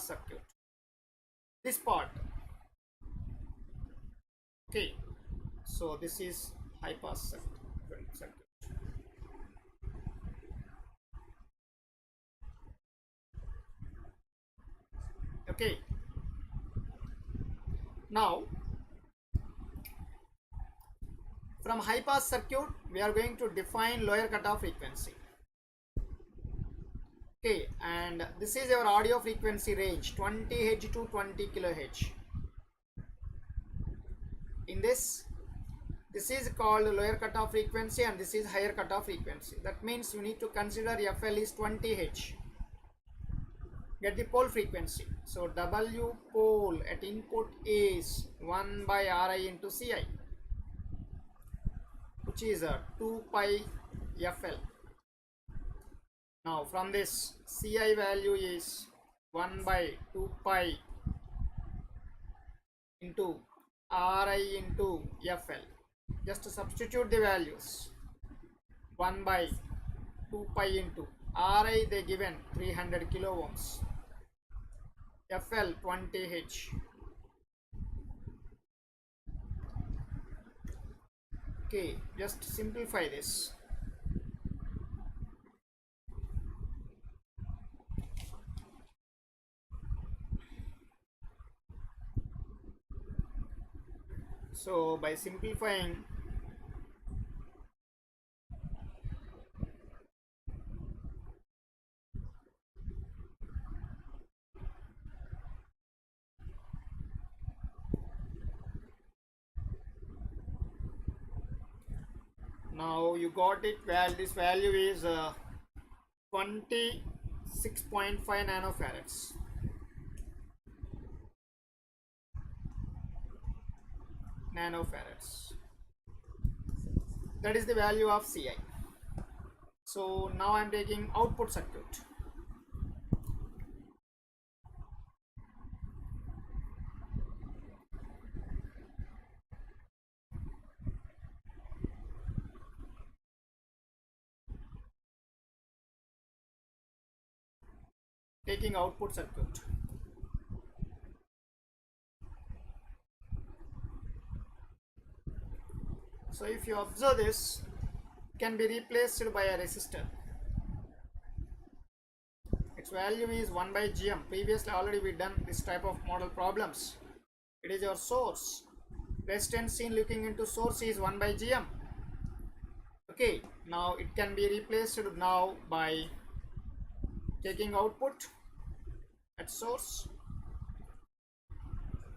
circuit, this part. Okay, so this is high pass circuit. Okay, now from high pass circuit we are going to define lower cutoff frequency. Okay, and this is our audio frequency range 20 Hz to 20 kHz. In this is called lower cutoff frequency and this is higher cutoff frequency. That means you need to consider FL is 20 Hz. Get the pole frequency. So W pole at input is 1 by Ri into Ci, which is a 2 pi FL. Now from this Ci value is 1 by 2 pi into Ri into FL. Just to substitute the values, 1 by 2 pi into Ri they given 300 kilo ohms, FL 20 H. Okay, just simplify this. So by simplifying, now you got it. Well, this value is 26.5 nanofarads. That is the value of Ci. So now I am taking output circuit. Taking output circuit. So if you observe this, it can be replaced by a resistor. Its value is 1 by GM. Previously already we done this type of model problems. It is your source. Resistance in looking into source is 1 by GM. Okay, now it can be replaced now by taking output at source.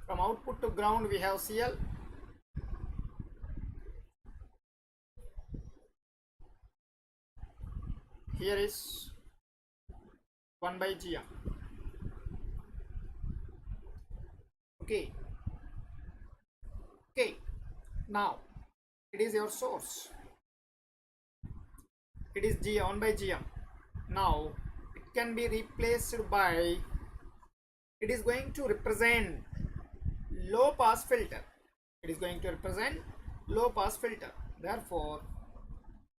From output to ground we have CL. Here is 1 by GM. Okay. Okay. Now it is your source. It is 1 by GM. Now it can be replaced by, it is going to represent low pass filter. It is going to represent low pass filter. Therefore,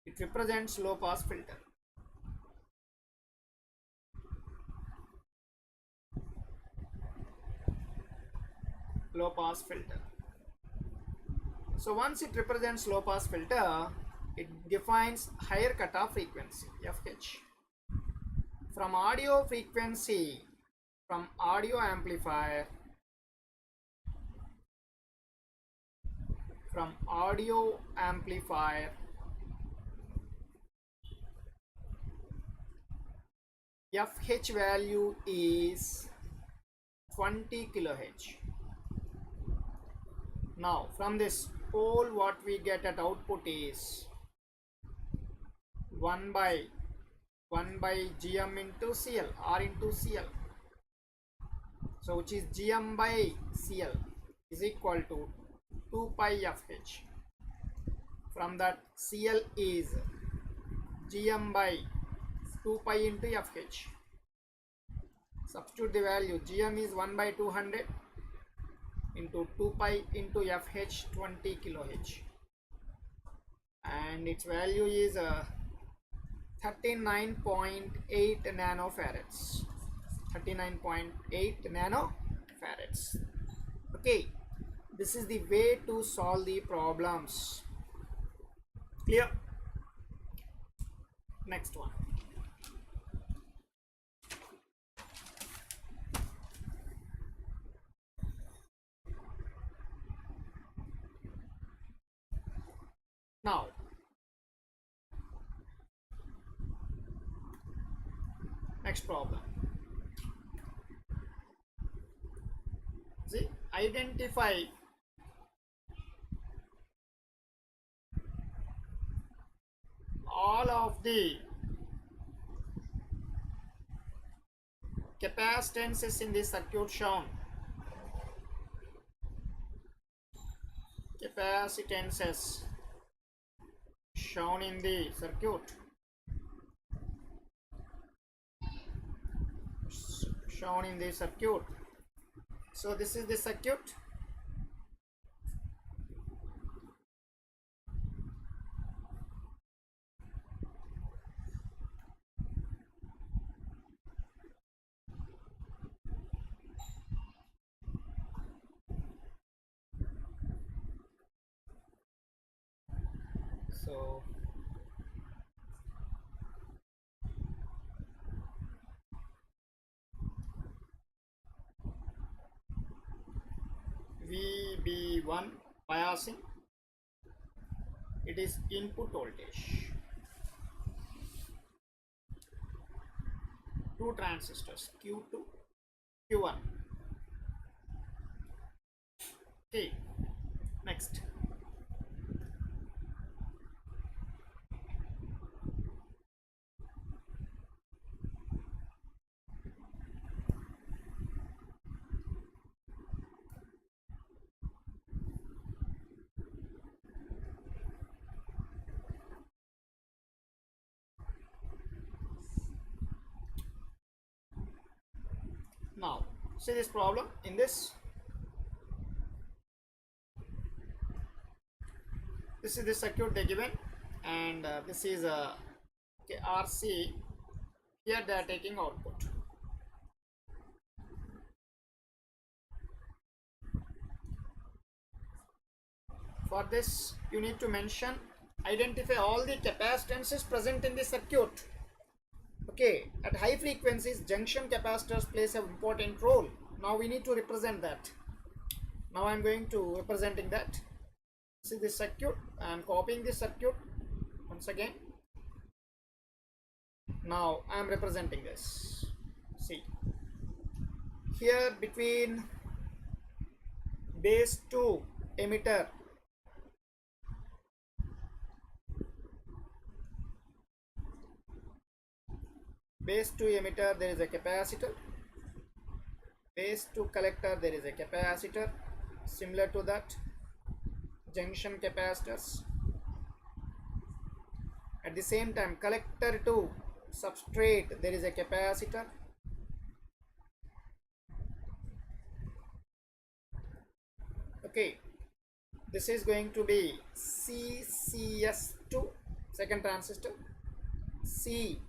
it represents low pass filter. Low pass filter. So once it represents low pass filter, it defines higher cutoff frequency FH. From audio frequency, from audio amplifier, FH value is 20 kHz. Now from this pole what we get at output is 1 by GM into CL or into CL. So which is GM by CL is equal to 2 pi FH. From that CL is GM by 2 pi into FH. Substitute the value. GM is 1 by 200 into 2 pi into FH 20 kHz. And its value is 39.8 nanofarads. 39.8 nanofarads. Okay, this is the way to solve the problems. Clear? Next one. Now, next problem. See, identify all of the capacitances in the circuit shown. Capacitances shown in the circuit. Shown in the circuit. So this is the circuit. So VB1 biasing, it is input voltage. Two transistors Q2, Q1. Okay, next. Now, see this problem in this. This is the circuit they given, and this is a RC. Here they are taking output. For this, you need to identify all the capacitances present in the circuit. Okay, at high frequencies, junction capacitors plays an important role. Now we need to represent that. Now I am going to representing that. See this circuit. I am copying this circuit once again. Now I am representing this. See, here between base to emitter, there is a capacitor. Base to collector, there is a capacitor. Similar to that, junction capacitors. At the same time, collector to substrate, there is a capacitor. Okay, this is going to be CCS2, second transistor. C,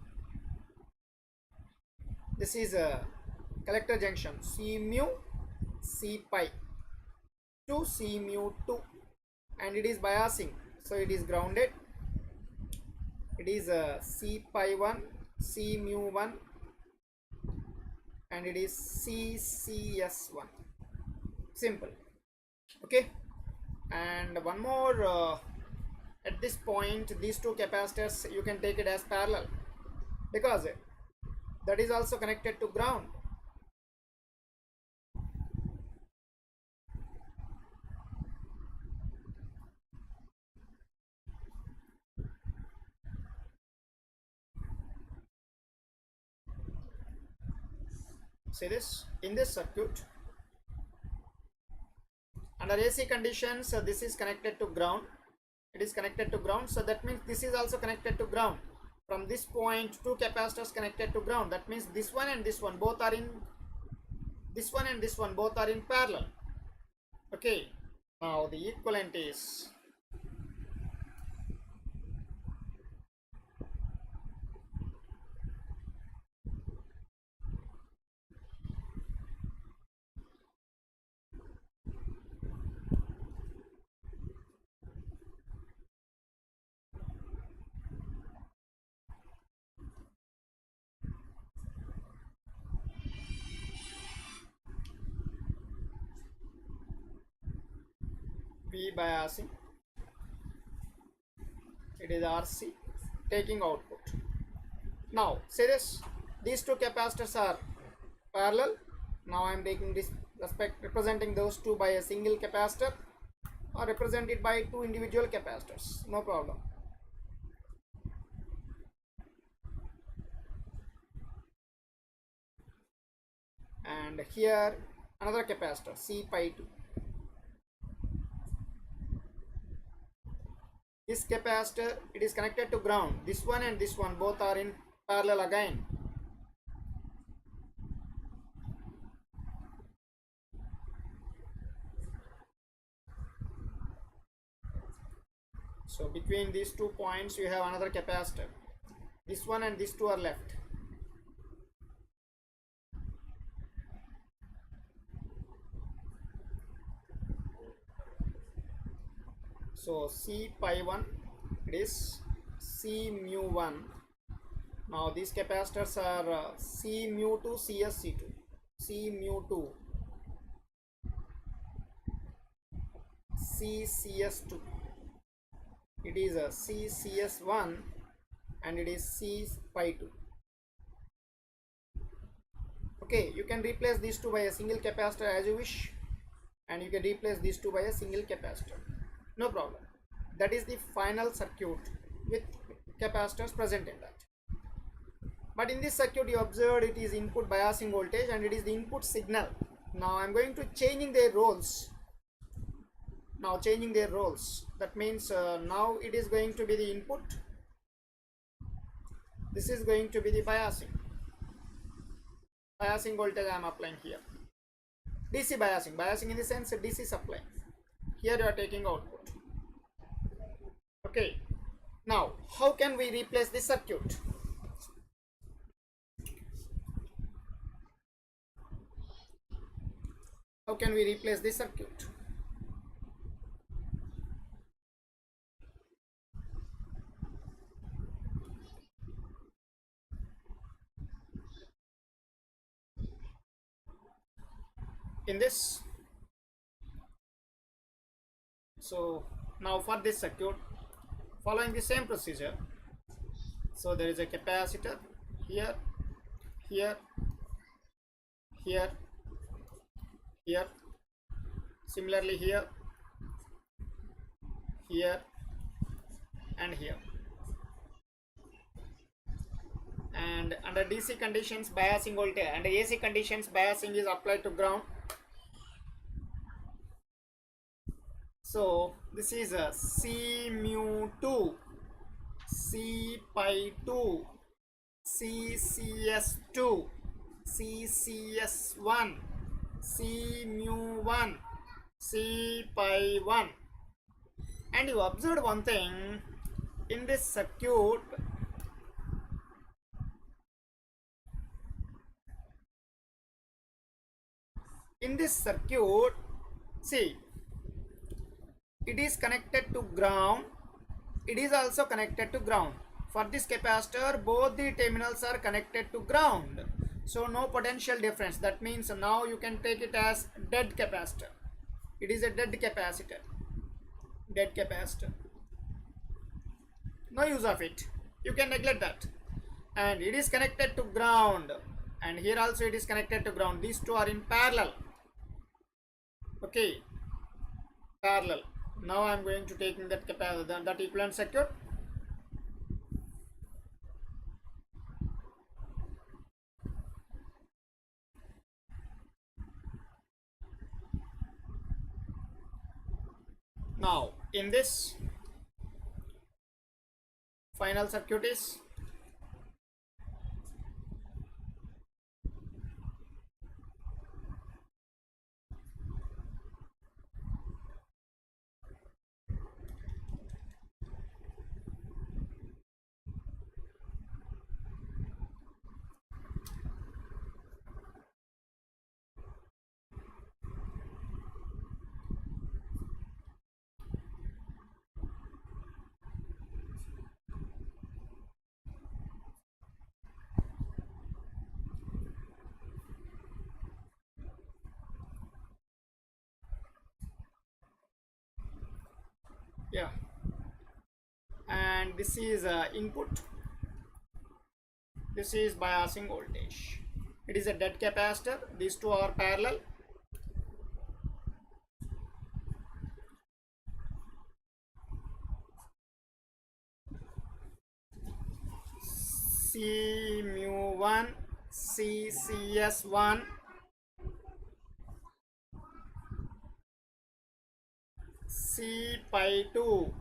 this is a collector junction, C mu, C pi to C mu 2, and it is biasing, so it is grounded. It is a C pi 1, C mu 1, and it is CCS1. Simple. Okay, and one more, at this point these two capacitors you can take it as parallel, because that is also connected to ground. See this, in this circuit, under AC conditions, this is connected to ground. It is connected to ground, so that means this is also connected to ground. From this point, two capacitors connected to ground. That means this one and this one both are in, this one and this one both are in parallel. Okay, now the equivalent is V biasing it is RC taking output. Now see this, these two capacitors are parallel. Now I am taking this representing those two by a single capacitor, or represented by two individual capacitors, no problem. And here another capacitor C pi 2. This capacitor, it is connected to ground. This one and this one both are in parallel again. So between these 2 points you have another capacitor. This one and these two are left. So C pi 1, it is C mu 1. Now these capacitors are C mu 2 CSC2, C mu 2 CCS2. It is a CCS1 and it is C pi 2. Okay, you can replace these two by a single capacitor as you wish, and you can replace these two by a single capacitor, no problem. That is the final circuit with capacitors present in that. But in this circuit you observed it is input biasing voltage and it is the input signal. Now I am going to changing their roles. Now changing their roles, that means now it is going to be the input, this is going to be the biasing voltage I am applying here. DC biasing in the sense DC supply. Here you are taking output. Okay, now how can we replace this circuit? How can we replace this circuit? In this, so now for this circuit, following the same procedure, so there is a capacitor here, here, here, here, similarly here, here and here, and under DC conditions biasing voltage, and AC conditions biasing is applied to ground. So this is a C mu 2 C pi 2 CCS2 CCS1 C mu 1 C pi 1. And you observed one thing in this circuit, see, it is connected to ground, it is also connected to ground. For this capacitor both the terminals are connected to ground, so no potential difference. That means now you can take it as dead capacitor. It is a dead capacitor, no use of it, you can neglect that. And it is connected to ground, and here also it is connected to ground. These two are in parallel. Okay, parallel. Now I am going to take in that equivalent circuit. Now in this final circuit is yeah, and this is input. This is biasing voltage. It is a dead capacitor. These two are parallel. C mu 1, C CS 1, C pi 2,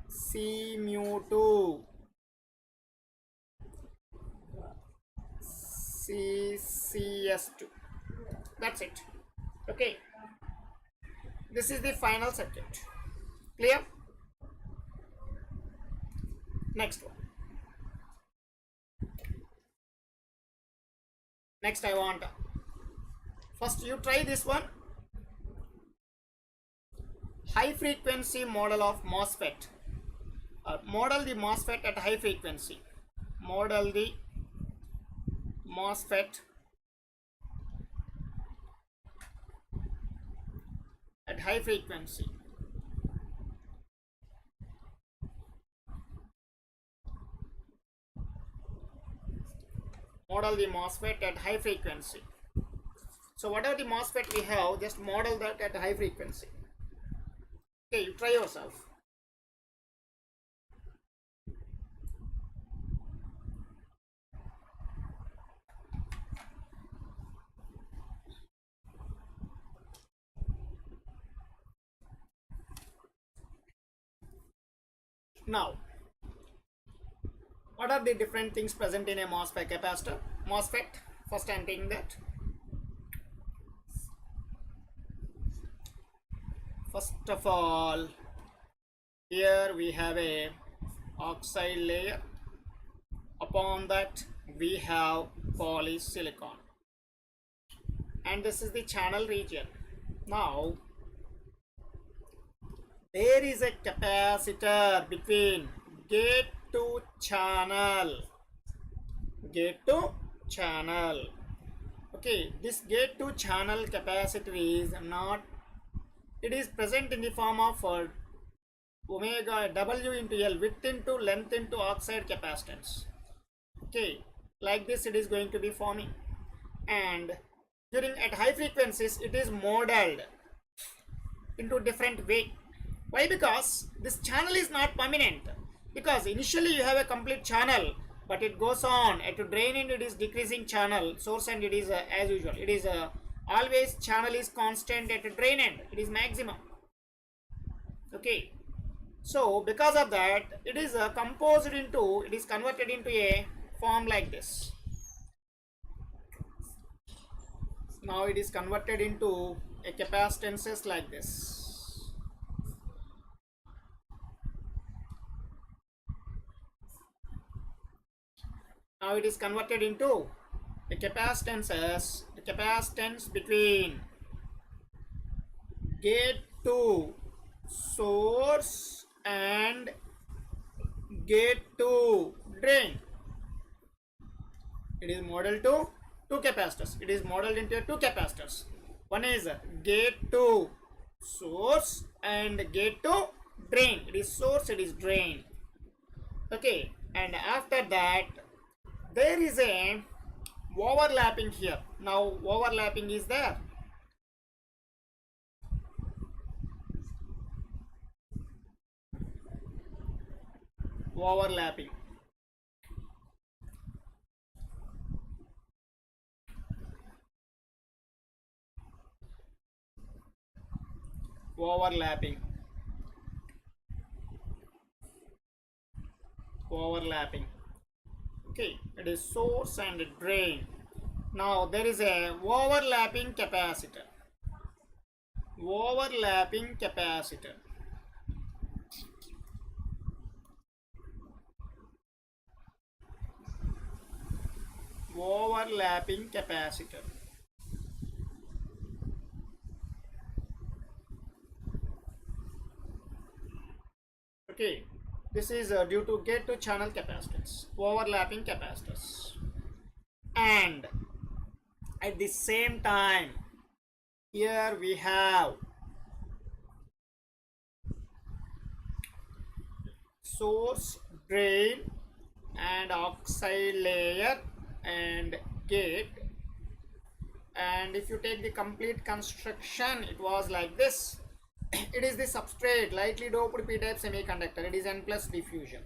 C mu 2, C CS 2. That's it. Okay. This is the final circuit. Clear? Next one. Next I want, first you try this one. High frequency model of MOSFET. Model the MOSFET at high frequency. Model the MOSFET at high frequency. Model the MOSFET at high frequency. So whatever the MOSFET we have, just model that at high frequency. Okay, you try yourself. Now, what are the different things present in a MOSFET capacitor? MOSFET, first I am taking that. First of all, here we have a oxide layer. Upon that we have polysilicon. And this is the channel region. Now, there is a capacitor between gate to channel. Gate to channel. Okay, this gate to channel capacitor is not, it is present in the form of omega W into L, width into length into oxide capacitance. Okay, like this it is going to be forming, and during at high frequencies it is modeled into different way. Why? Because this channel is not permanent, because initially you have a complete channel, but it goes on at drain end it is decreasing channel, source end it is as usual, it is always channel is constant at drain end, it is maximum. Okay, so because of that it is composed into, it is converted into a form like this. Now it is converted into a capacitances like this. Now it is converted into the capacitances, the capacitance between gate to source and gate to drain. It is modeled to two capacitors. It is modeled into two capacitors. One is gate to source and gate to drain. It is source, it is drain. Okay, and after that there is a overlapping here. Now overlapping is there. Overlapping. Overlapping. Overlapping. Okay, it is source and drain. Now there is a overlapping capacitor. Overlapping capacitor. Overlapping capacitor. Okay, this is due to gate to channel capacitance, overlapping capacitors. And at the same time, here we have source, drain and oxide layer and gate. And if you take the complete construction, it was like this. It is the substrate, lightly doped p-type semiconductor. It is n plus diffusion.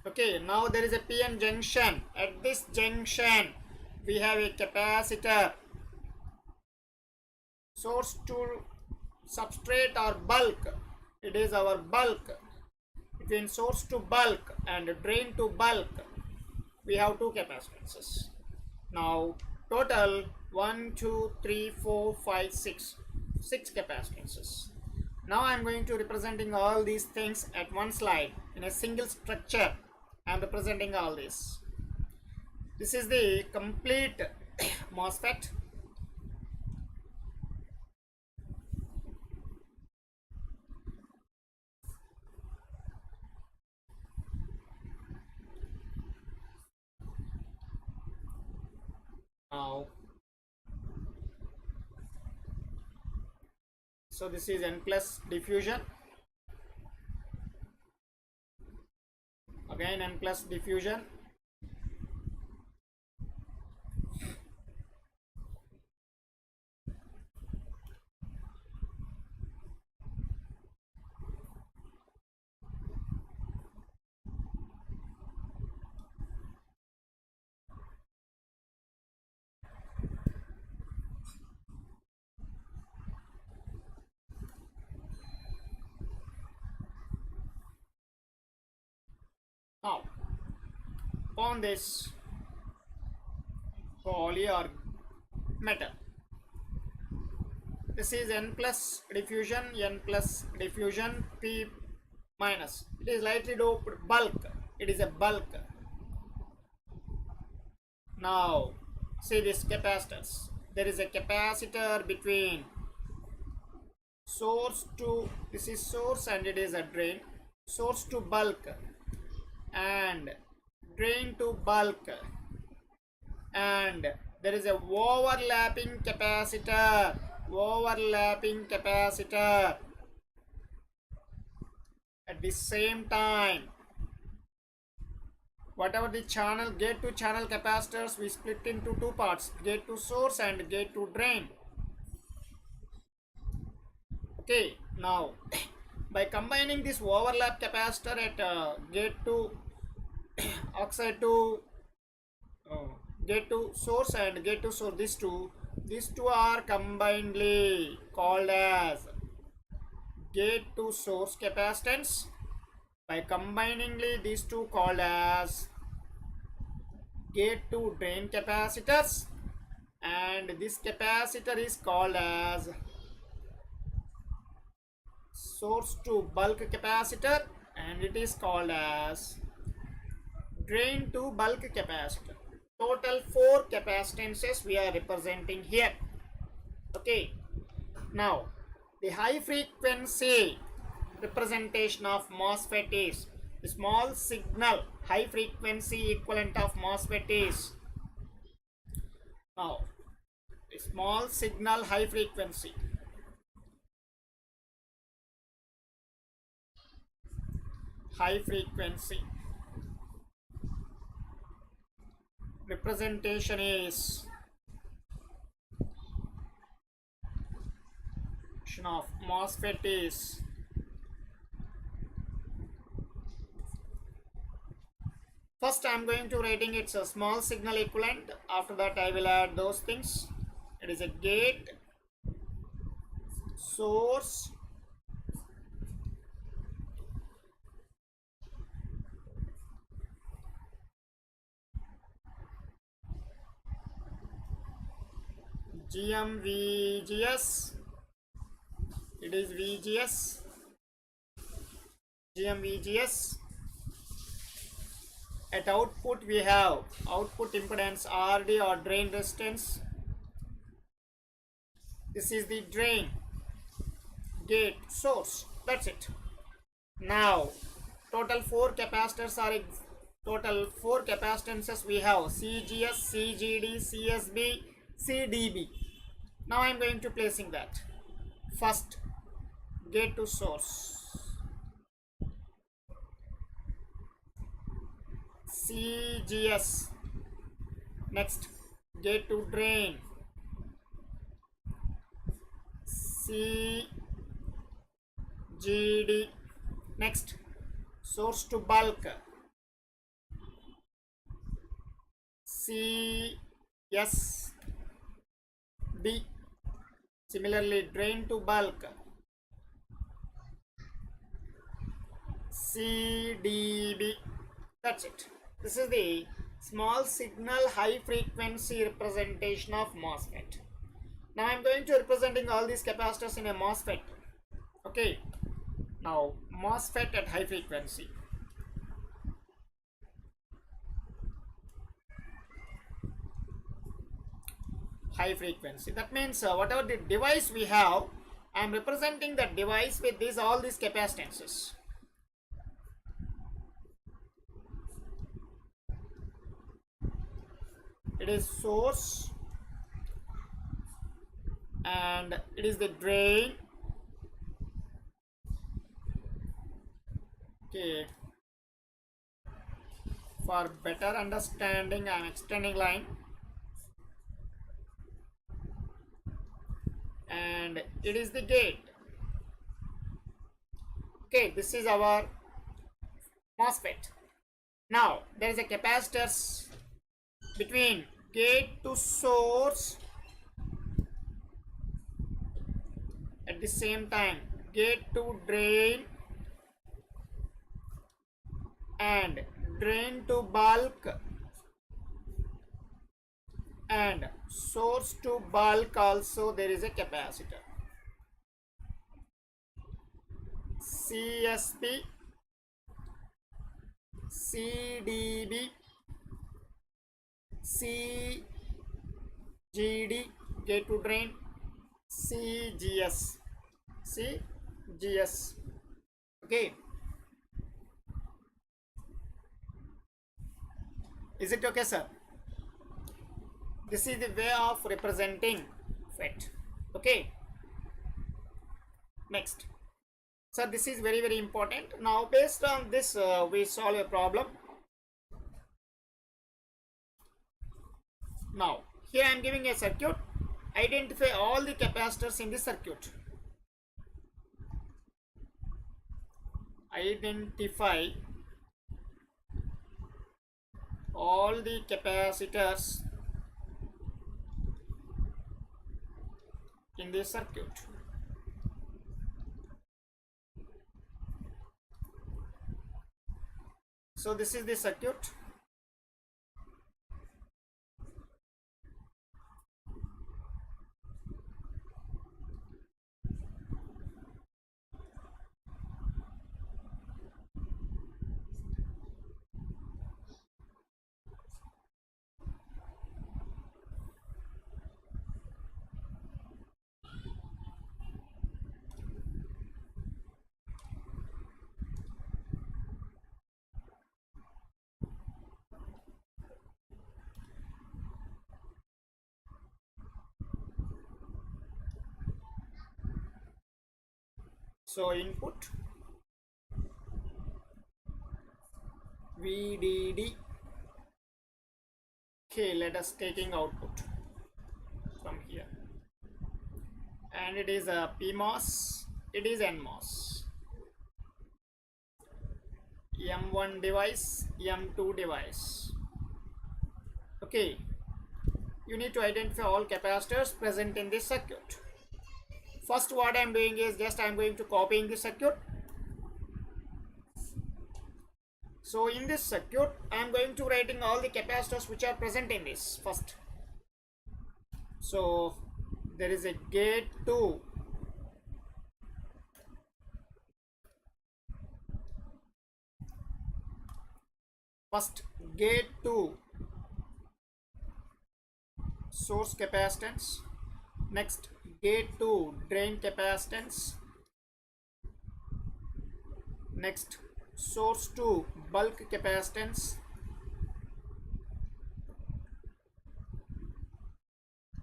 Okay, now there is a p-n junction. At this junction we have a capacitor. Source to substrate or bulk, it is our bulk. Between source to bulk and drain to bulk, we have two capacitances. Now total 1 2 3 4 5 6 capacitances. Now I am going to representing all these things at one slide in a single structure. I am representing all this. This is the complete MOSFET. Now, so this is n plus diffusion. Again n plus diffusion. Now, on this poly or metal, this is n plus diffusion, p minus. It is lightly doped bulk. It is a bulk. Now, see this capacitors. There is a capacitor between source to, this is source and it is a drain, source to bulk and drain to bulk, and there is a overlapping capacitor, at the same time. Whatever the channel, gate to channel capacitors, we split into two parts, gate to source and gate to drain. Okay, now by combining this overlap capacitor at gate to oxide to gate to source and gate to source, these two are combinedly called as gate to source capacitance. By combiningly these two called as gate to drain capacitors, and this capacitor is called as source to bulk capacitor, and it is called as drain to bulk capacitor. Total 4 capacitances we are representing here. Okay, now the high frequency representation of MOSFET is the small signal high frequency equivalent of MOSFET is, now the small signal high frequency representation is of MOSFET is first I am going to writing it's a small signal equivalent. After that I will add those things. It is a gate, source, GMVGS, it is VGS, GMVGS. At output we have output impedance RD or drain resistance. This is the drain, gate, source. That's it. Now total 4 capacitors are total 4 capacitances we have: CGS, CGD, CSB, CDB. Now I am going to placing that. First, gate to source. CGS. Next, gate to drain, CGD. Next, source to bulk, CSB. Similarly, drain to bulk, CDB. That's it. This is the small signal high frequency representation of MOSFET. Now I am going to representing all these capacitors in a MOSFET. Okay. Now MOSFET at high frequency. High frequency. That means whatever the device we have, I am representing that device with all these capacitances. It is source and it is the drain. Okay. For better understanding, I am extending line. And it is the gate. Okay, this is our MOSFET. Now there is a capacitors between gate to source, at the same time gate to drain and drain to bulk and source to bulk. Also there is a capacitor, CSB, CDB, CGD, gate to drain, CGS. Okay, is it okay, sir? This is the way of representing FET. Okay. Next, sir, this is very important. Now based on this we solve a problem. Now here I am giving a circuit. Identify all the capacitors in this circuit. Identify all the capacitors in this circuit. So this is the circuit. So input VDD. Okay, let us taking output from here, and it is a PMOS, it is NMOS, M1 device, M2 device. Okay, you need to identify all capacitors present in this circuit. First, what I am doing is just I am going to copy in this circuit. So in this circuit, I am going to writing all the capacitors which are present in this first. So there is a gate to first gate to source capacitance. Next, gate to drain capacitance. Next, source to bulk capacitance.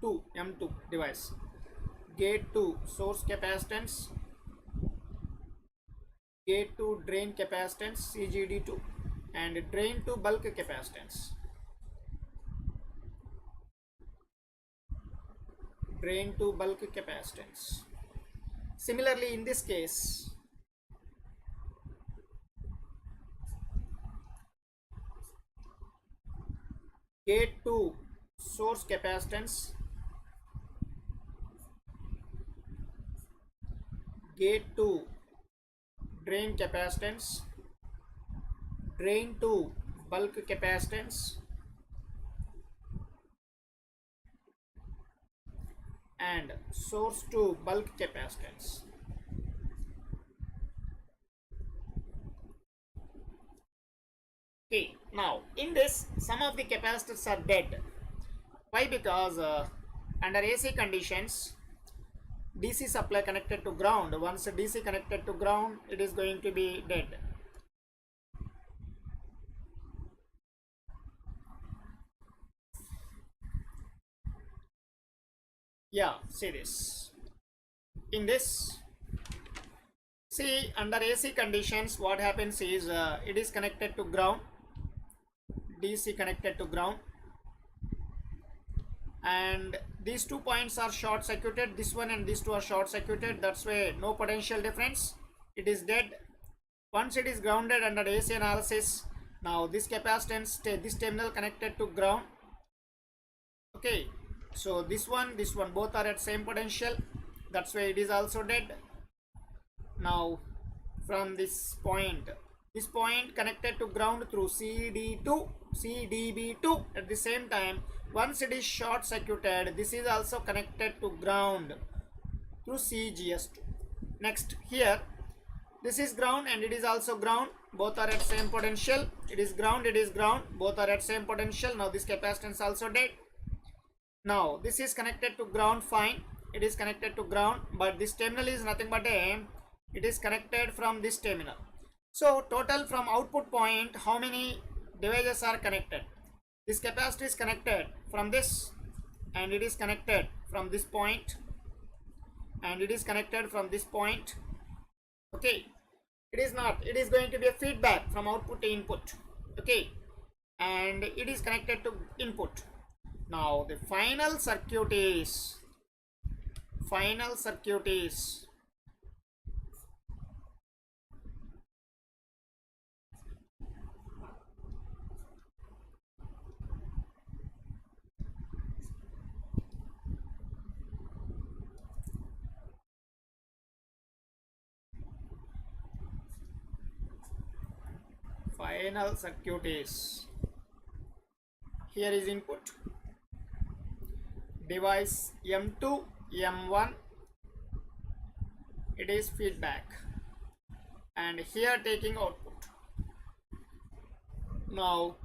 2 M2 device. Gate to source capacitance. Gate to drain capacitance, CGD2. and drain to bulk capacitance. Drain to bulk capacitance. Similarly, in this case, gate to source capacitance, gate to drain capacitance, drain to bulk capacitance, and source to bulk capacitance. Okay, now in this some of the capacitors are dead. Why? Because under AC conditions, DC supply connected to ground, once DC connected to ground, it is going to be dead. Yeah, see this. In this, see under AC conditions, what happens is it is connected to ground, DC connected to ground, and these 2 points are short circuited. This one and these two are short circuited. That's why no potential difference. It is dead. Once it is grounded under AC analysis, now this capacitance, this terminal connected to ground. Okay, so this one both are at same potential. That's why it is also dead. Now from this point connected to ground through CDB2 at the same time, once it is short circuited, this is also connected to ground through CGS2. Next, here this is ground and it is also ground, both are at same potential. It is ground, both are at same potential. Now this capacitance also dead. Now this is connected to ground, fine, it is connected to ground, but this terminal is nothing but it is connected from this terminal. So total from output point, how many devices are connected? This capacitor is connected from this, and it is connected from this point, and it is connected from this point. Okay, it is not, it is going to be a feedback from output to input. Okay, and it is connected to input. Now the final circuit is final circuit is, here is input, device M2, M1, it is feedback, and here taking output. Now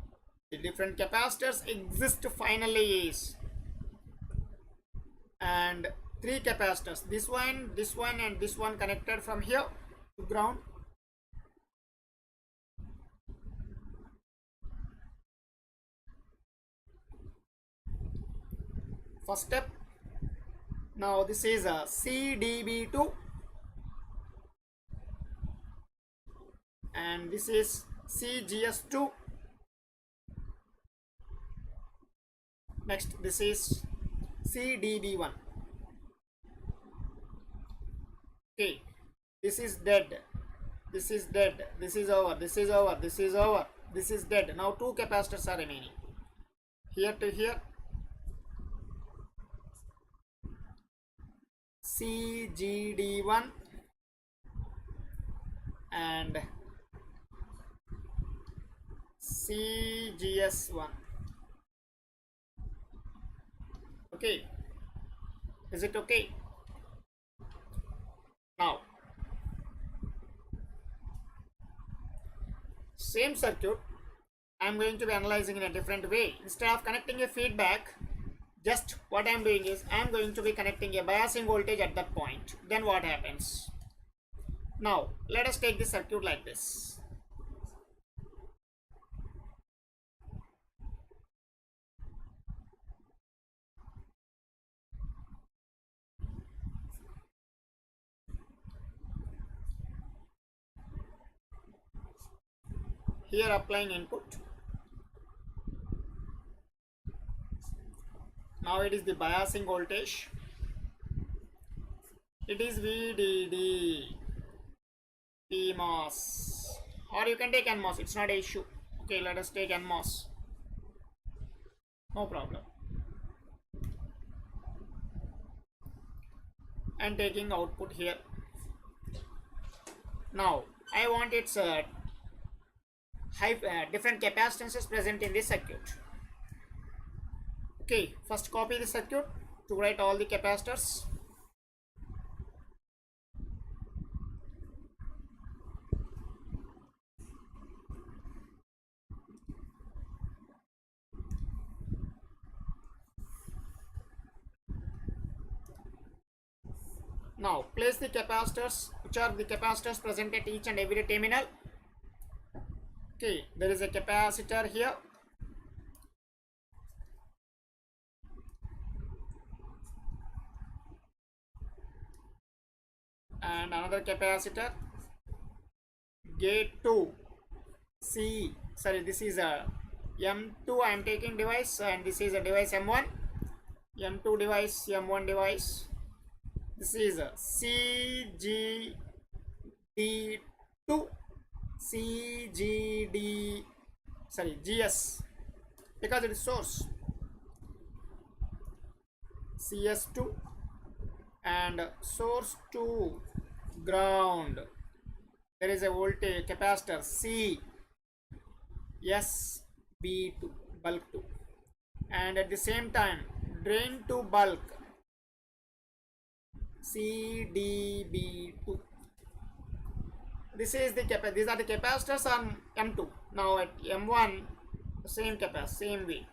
the different capacitors exist finally is, and 3 capacitors, this one and this one connected from here to ground. First step, now this is a CDB2 and this is CGS2. Next, this is CDB1. Okay, this is dead, this is dead, this is over, this is over, this is over, this is dead. Now 2 capacitors are remaining, here to here, CGD1 and CGS1. Okay, is it okay? Now same circuit I am going to be analyzing in a different way. Instead of connecting a feedback, just what I am doing is I am going to be connecting a biasing voltage at that point. Then what happens? Now let us take the circuit like this. here applying input. Now it is the biasing voltage. It is VDD, PMOS, or you can take NMOS, it's not an issue. Okay, let us take NMOS, no problem. And taking output here. Now I want its different capacitances present in this circuit. Okay, first copy the circuit to write all the capacitors. Now place the capacitors, which are the capacitors present at each and every terminal. Okay, there is a capacitor here. And another capacitor. Gate 2 C, sorry, this is a M2 I am taking device, and this is a device M1. M2 device, M1 device. This is a CGD2, CGD, sorry, GS, because it is source. CS2 and source to ground. There is a voltage capacitor C, SB2, bulk 2, and at the same time drain to bulk, CDB2. This is the these are the capacitors on M2. Now at M1, same capacitor, same way.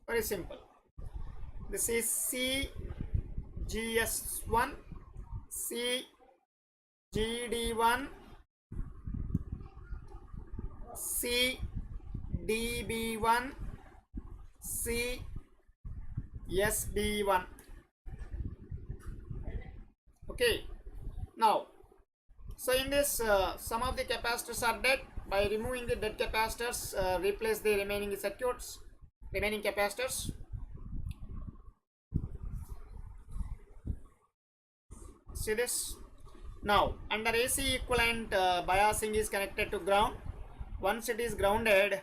Very simple. This is CGS1, CGD1, CDB1, CSB1. Okay. Now, so in this, some of the capacitors are dead. By removing the dead capacitors, replace the remaining circuits, remaining capacitors. See this? Now under AC equivalent, biasing is connected to ground. Once it is grounded,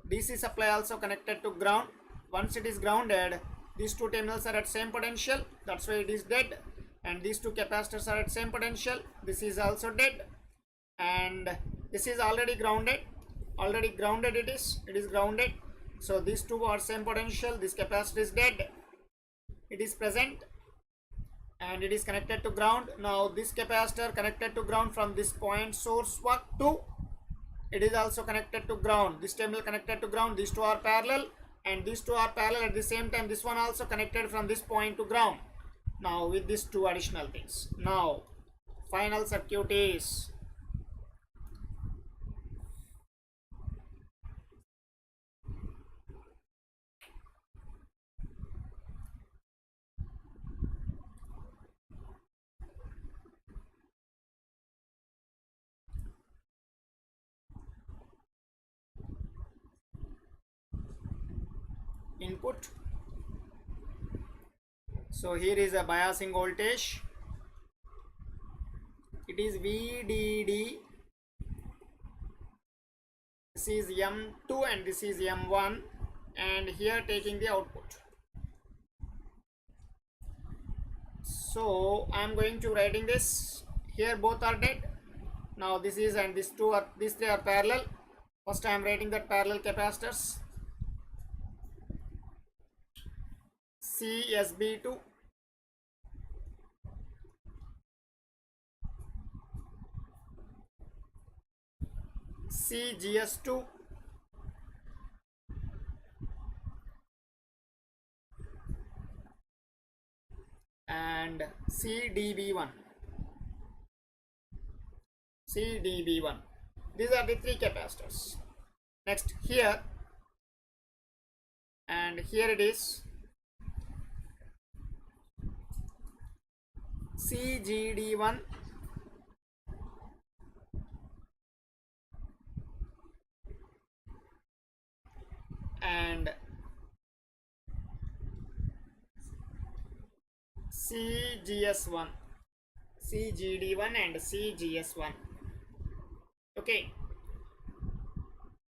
DC supply also connected to ground. Once it is grounded, these two terminals are at same potential, that's why it is dead. And these two capacitors are at same potential, this is also dead. And this is already grounded, it is grounded. So these two are same potential, this capacitor is dead, it is present, and it is connected to ground. Now this capacitor connected to ground from this point source 1 to, it is also connected to ground. This terminal connected to ground, these two are parallel, and these two are parallel at the same time. This one also connected from this point to ground. Now with these two additional things, now final circuit is input. So here is a biasing voltage, it is VDD, this is M2 and this is M1, and here taking the output. So I am going to writing this. Here both are dead. Now this is, and these three are parallel. First I am writing that parallel capacitors. CSB2, CGS2, and CDB1. These are the three capacitors. Next here and here it is CGD1 and CGS1, CGD1 and CGS1. Okay,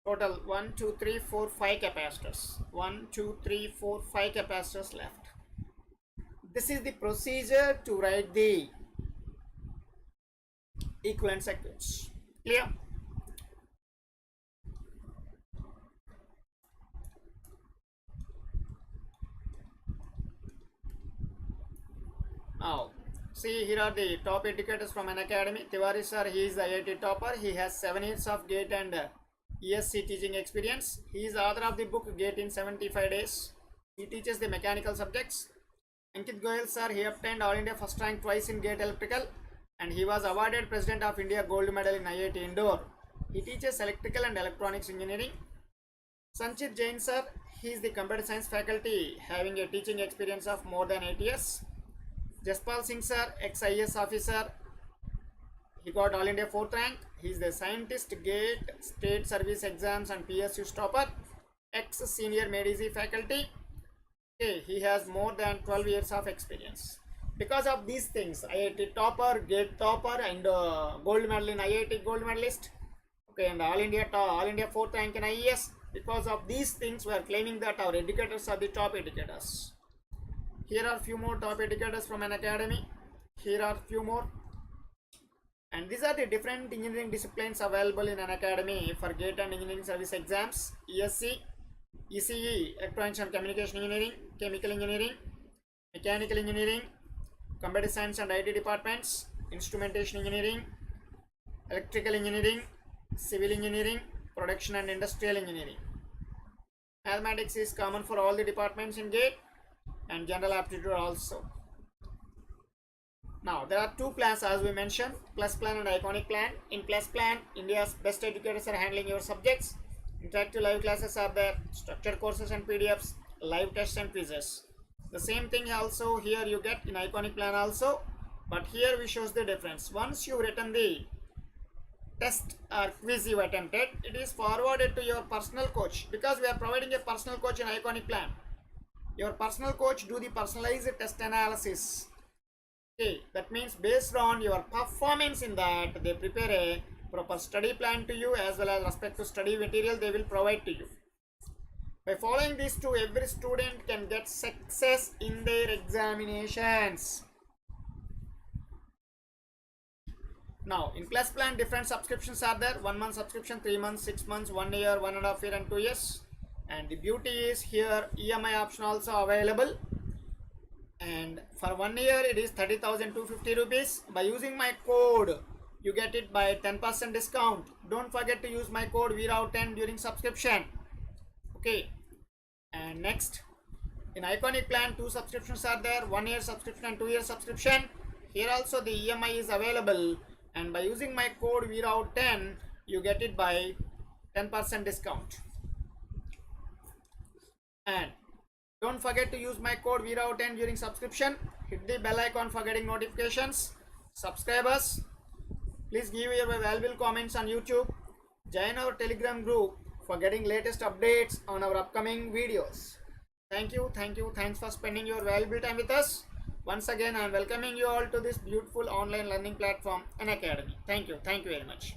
total 1 2 3 4 5 capacitors, 1 2 3 4 5 capacitors left. This is the procedure to write the equivalent circuits. Clear? Now, see, here are the top educators from an academy. Tiwari sir, he is the IIT topper. He has 7 years of GATE and ESE teaching experience. He is the author of the book GATE in 75 days. He teaches the mechanical subjects. Ankit Goyal sir, he obtained All India first rank twice in GATE Electrical and he was awarded President of India Gold Medal in IIT Indore. He teaches electrical and electronics engineering. Sanchit Jain sir, he is the computer science faculty having a teaching experience of more than 8 years. Jaspal Singh sir, ex-IS officer, he got All India 4th rank. He is the scientist, GATE, state service exams and PSU topper, ex-senior MEDIC faculty. Okay, he has more than 12 years of experience. Because of these things, IIT topper, GATE topper and gold medal in IIT gold medalist. Okay, and All India 4th rank in IES. Because of these things, we are claiming that our educators are the top educators. Here are few more top educators from an academy. Here are few more. And these are the different engineering disciplines available in an academy for GATE and engineering service exams. ESE, ECE, Electronics and Communication Engineering, Chemical Engineering, Mechanical Engineering, Computer Science and IT departments, Instrumentation Engineering, Electrical Engineering, Civil Engineering, Production and Industrial Engineering. Mathematics is common for all the departments in GATE and General Aptitude also. Now, there are two plans as we mentioned, Plus Plan and Iconic Plan. In Plus Plan, India's best educators are handling your subjects. Interactive live classes are there, structured courses and PDFs, live tests and quizzes. The same thing also here you get in Iconic Plan also, but here we shows the difference. Once you written the test or quiz you attempted, it is forwarded to your personal coach because we are providing a personal coach in Iconic Plan. Your personal coach do the personalized test analysis. Okay, that means based on your performance in that, they prepare a proper study plan to you as well as respect to study material they will provide to you. By following these two, every student can get success in their examinations. Now, in Plus Plan, different subscriptions are there. 1 month subscription, 3 months, 6 months, 1 year, 1.5 year and 2 years. And the beauty is here EMI option also available. And for 1 year it is 30,250 rupees. By using my code, you get it by 10% discount. Don't forget to use my code VRAO10 during subscription. Okay. And next, in Iconic Plan, 2 subscriptions are there, 1 year subscription and 2 year subscription. Here also the EMI is available. And by using my code VRAO10, you get it by 10% discount. And don't forget to use my code VRAO10 during subscription. Hit the bell icon for getting notifications. Subscribers, please give your valuable comments on YouTube. Join our Telegram group for getting latest updates on our upcoming videos. Thank you. Thanks for spending your valuable time with us. Once again, I am welcoming you all to this beautiful online learning platform and academy. Thank you very much.